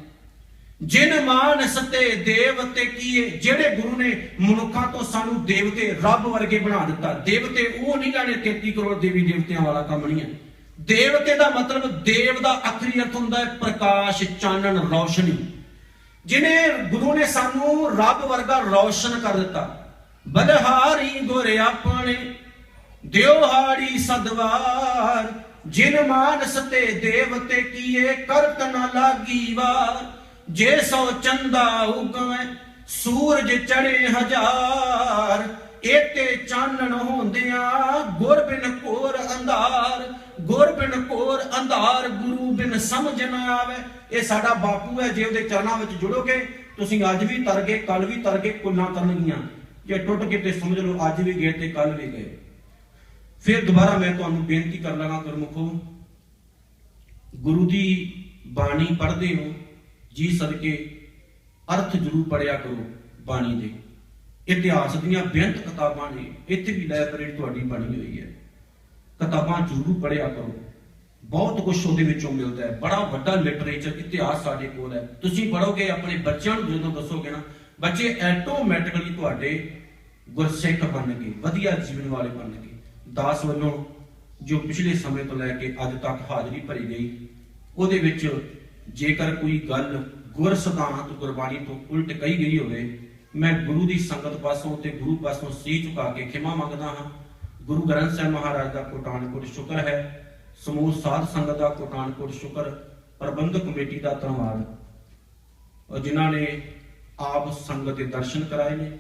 ਜਿਨ ਮਾਨਸ ਤੇ ਦੇਵਤੇ ਕੀਏ, ਜਿਹੜੇ ਗੁਰੂ ਨੇ ਮਨੁੱਖਾਂ ਤੋਂ ਸਾਨੂੰ ਦੇਵਤੇ, ਰੱਬ ਵਰਗੇ ਬਣਾ ਦਿੱਤਾ। ਦੇਵਤੇ ਉਹ ਨਹੀਂ ਜਾਣੇ 33 ਕਰੋੜ ਦੇਵੀ ਦੇਵਤਿਆਂ ਵਾਲਾ ਕੰਮ ਨਹੀਂ ਹੈ। ਦੇਵਤੇ ਦਾ ਮਤਲਬ, ਦੇਵ ਦਾ ਆਖਰੀ ਅਰਥ ਹੁੰਦਾ ਹੈ ਪ੍ਰਕਾਸ਼, ਚਾਨਣ, ਰੌਸ਼ਨੀ। ਜਿਨੇ ਗੁਰੂ ਨੇ ਸਾਨੂੰ ਰੱਬ ਵਰਗਾ ਰੌਸ਼ਨ ਕਰ ਦਿੱਤਾ। ਬਲਿਹਾਰੀ ਗੁਰ ਆਪਣੇ ਦਿਓਹਾੜੀ ਸਦਵਾਰ, ਜਿਨ ਮਾਨਸ ਤੇ ਦੇਵਤੇ ਕੀਏ ਕਰਤ ਨ ਲਾਗੀ ਵਾਰ। ਜੇ 100 ਚੰਦਾ ਉਗਵੇਂ ਸੂਰਜ ਚੜੇ 1000, ਏਤੇ ਚਾਨਣ ਹੁੰਦਿਆਂ ਗੁਰ ਬਿਨ ਘੋਰ ਅੰਧਾਰ। ਗੁਰ ਬਿਨ ਘੋਰ ਅੰਧਾਰ, ਗੁਰੂ ਬਿਨ ਸਮਝ ਨਾ ਆਵੇ। ਇਹ ਸਾਡਾ ਬਾਪੂ ਹੈ। ਜੇ ਉਹਦੇ ਚਰਨਾਂ ਵਿੱਚ ਜੁੜੋਗੇ ਤੁਸੀਂ ਅੱਜ ਵੀ ਤਰ ਗਏ, ਕੱਲ ਵੀ ਤਰ ਗਏ, ਕੁੱਲਾਂ ਤਰਨਗੀਆਂ। ਜੇ ਟੁੱਟ ਕੇ ਤੇ ਸਮਝ ਲਓ ਅੱਜ ਵੀ ਗਏ ਤੇ ਕੱਲ ਵੀ ਗਏ। ਫਿਰ ਦੁਬਾਰਾ ਮੈਂ ਤੁਹਾਨੂੰ ਬੇਨਤੀ ਕਰ ਲਗਾ, ਗੁਰਮੁਖੋ, ਗੁਰੂ ਦੀ ਬਾਣੀ ਪੜ੍ਹਦੇ ਹੋ ਜੀ ਸਦਕੇ ਅਰਥ ਜ਼ਰੂਰ ਪੜਿਆ ਕਰੋ ਬਾਣੀ ਦੇ। ਇਤਿਹਾਸ ਦੀਆਂ ਬੇਅੰਤ ਕਿਤਾਬਾਂ ਨੇ, ਇੱਥੇ ਵੀ ਲਾਇਬ੍ਰੇਰੀ ਤੁਹਾਡੀ ਬਣੀ ਹੋਈ ਹੈ, ਕਿਤਾਬਾਂ ਜ਼ਰੂਰ ਪੜਿਆ ਕਰੋ। ਬਹੁਤ ਕੁਝ ਉਹਦੇ ਵਿੱਚੋਂ ਮਿਲਦਾ ਹੈ। ਬੜਾ ਵੱਡਾ ਲਿਟਰੇਚਰ ਇਤਿਹਾਸ ਸਾਡੇ ਕੋਲ ਹੈ। ਤੁਸੀਂ ਪੜ੍ਹੋਗੇ, ਆਪਣੇ ਬੱਚਿਆਂ ਨੂੰ ਜਦੋਂ ਦੱਸੋਗੇ ਨਾ, ਬੱਚੇ ਆਟੋਮੈਟਿਕਲੀ ਤੁਹਾਡੇ ਗੁਰਸਿੱਖ ਬਣਨਗੇ, ਵਧੀਆ ਜੀਵਨ ਵਾਲੇ ਬਣਨਗੇ। ਦਾਸ ਵੱਲੋਂ ਜੋ ਪਿਛਲੇ ਸਮੇਂ ਤੋਂ ਲੈ ਕੇ ਅੱਜ ਤੱਕ ਹਾਜ਼ਰੀ ਭਰੀ ਗਈ, ਉਹਦੇ ਵਿੱਚ ਜੇਕਰ ਕੋਈ ਗੱਲ ਗੁਰ ਸਿਧਾਂਤ ਗੁਰਬਾਣੀ ਤੋਂ ਉਲਟ ਕਹੀ ਗਈ ਹੋਵੇ, ਮੈਂ ਗੁਰੂ ਦੀ ਸੰਗਤ ਪਾਸੋਂ ਤੇ ਗੁਰੂ ਪਾਸੋਂ ਸੀਸ ਝੁਕਾ ਕੇ ਖਿਮਾ ਮੰਗਦਾ ਹਾਂ। ਗੁਰੂ ਗ੍ਰੰਥ ਸਾਹਿਬ ਮਹਾਰਾਜ ਦਾ ਕੋਟਾਨ-ਕੋਟ ਸ਼ੁਕਰ ਹੈ, ਸਮੂਹ ਸਾਧ ਸੰਗਤ ਦਾ ਕੋਟਾਨ-ਕੋਟ ਸ਼ੁਕਰ, ਪ੍ਰਬੰਧਕ ਕਮੇਟੀ ਦਾ ਧੰਨਵਾਦ, ਔਰ ਜਿਨ੍ਹਾਂ ਨੇ ਆਪ ਸੰਗਤ ਦੇ ਦਰਸ਼ਨ ਕਰਾਏ ਨੇ।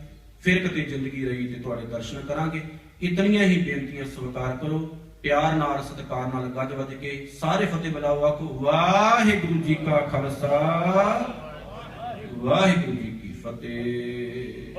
ਫਿਰ ਕਿਤੇ ਜ਼ਿੰਦਗੀ ਰਹੀ ਤੇ ਤੁਹਾਡੇ ਦਰਸ਼ਨ ਕਰਾਂਗੇ। ਇਤਨੀਆਂ ਹੀ ਬੇਨਤੀਆਂ ਸਵੀਕਾਰ ਕਰੋ, ਪਿਆਰ ਨਾਲ ਸਤਿਕਾਰ ਨਾਲ ਗੱਜ ਵੱਜ ਕੇ ਸਾਰੇ ਫਤਿਹ ਬੁਲਾਓ। ਆਖੋ ਵਾਹਿਗੁਰੂ ਜੀ ਕਾ ਖਾਲਸਾ, ਵਾਹਿਗੁਰੂ ਜੀ ਕੀ ਫਤਿਹ।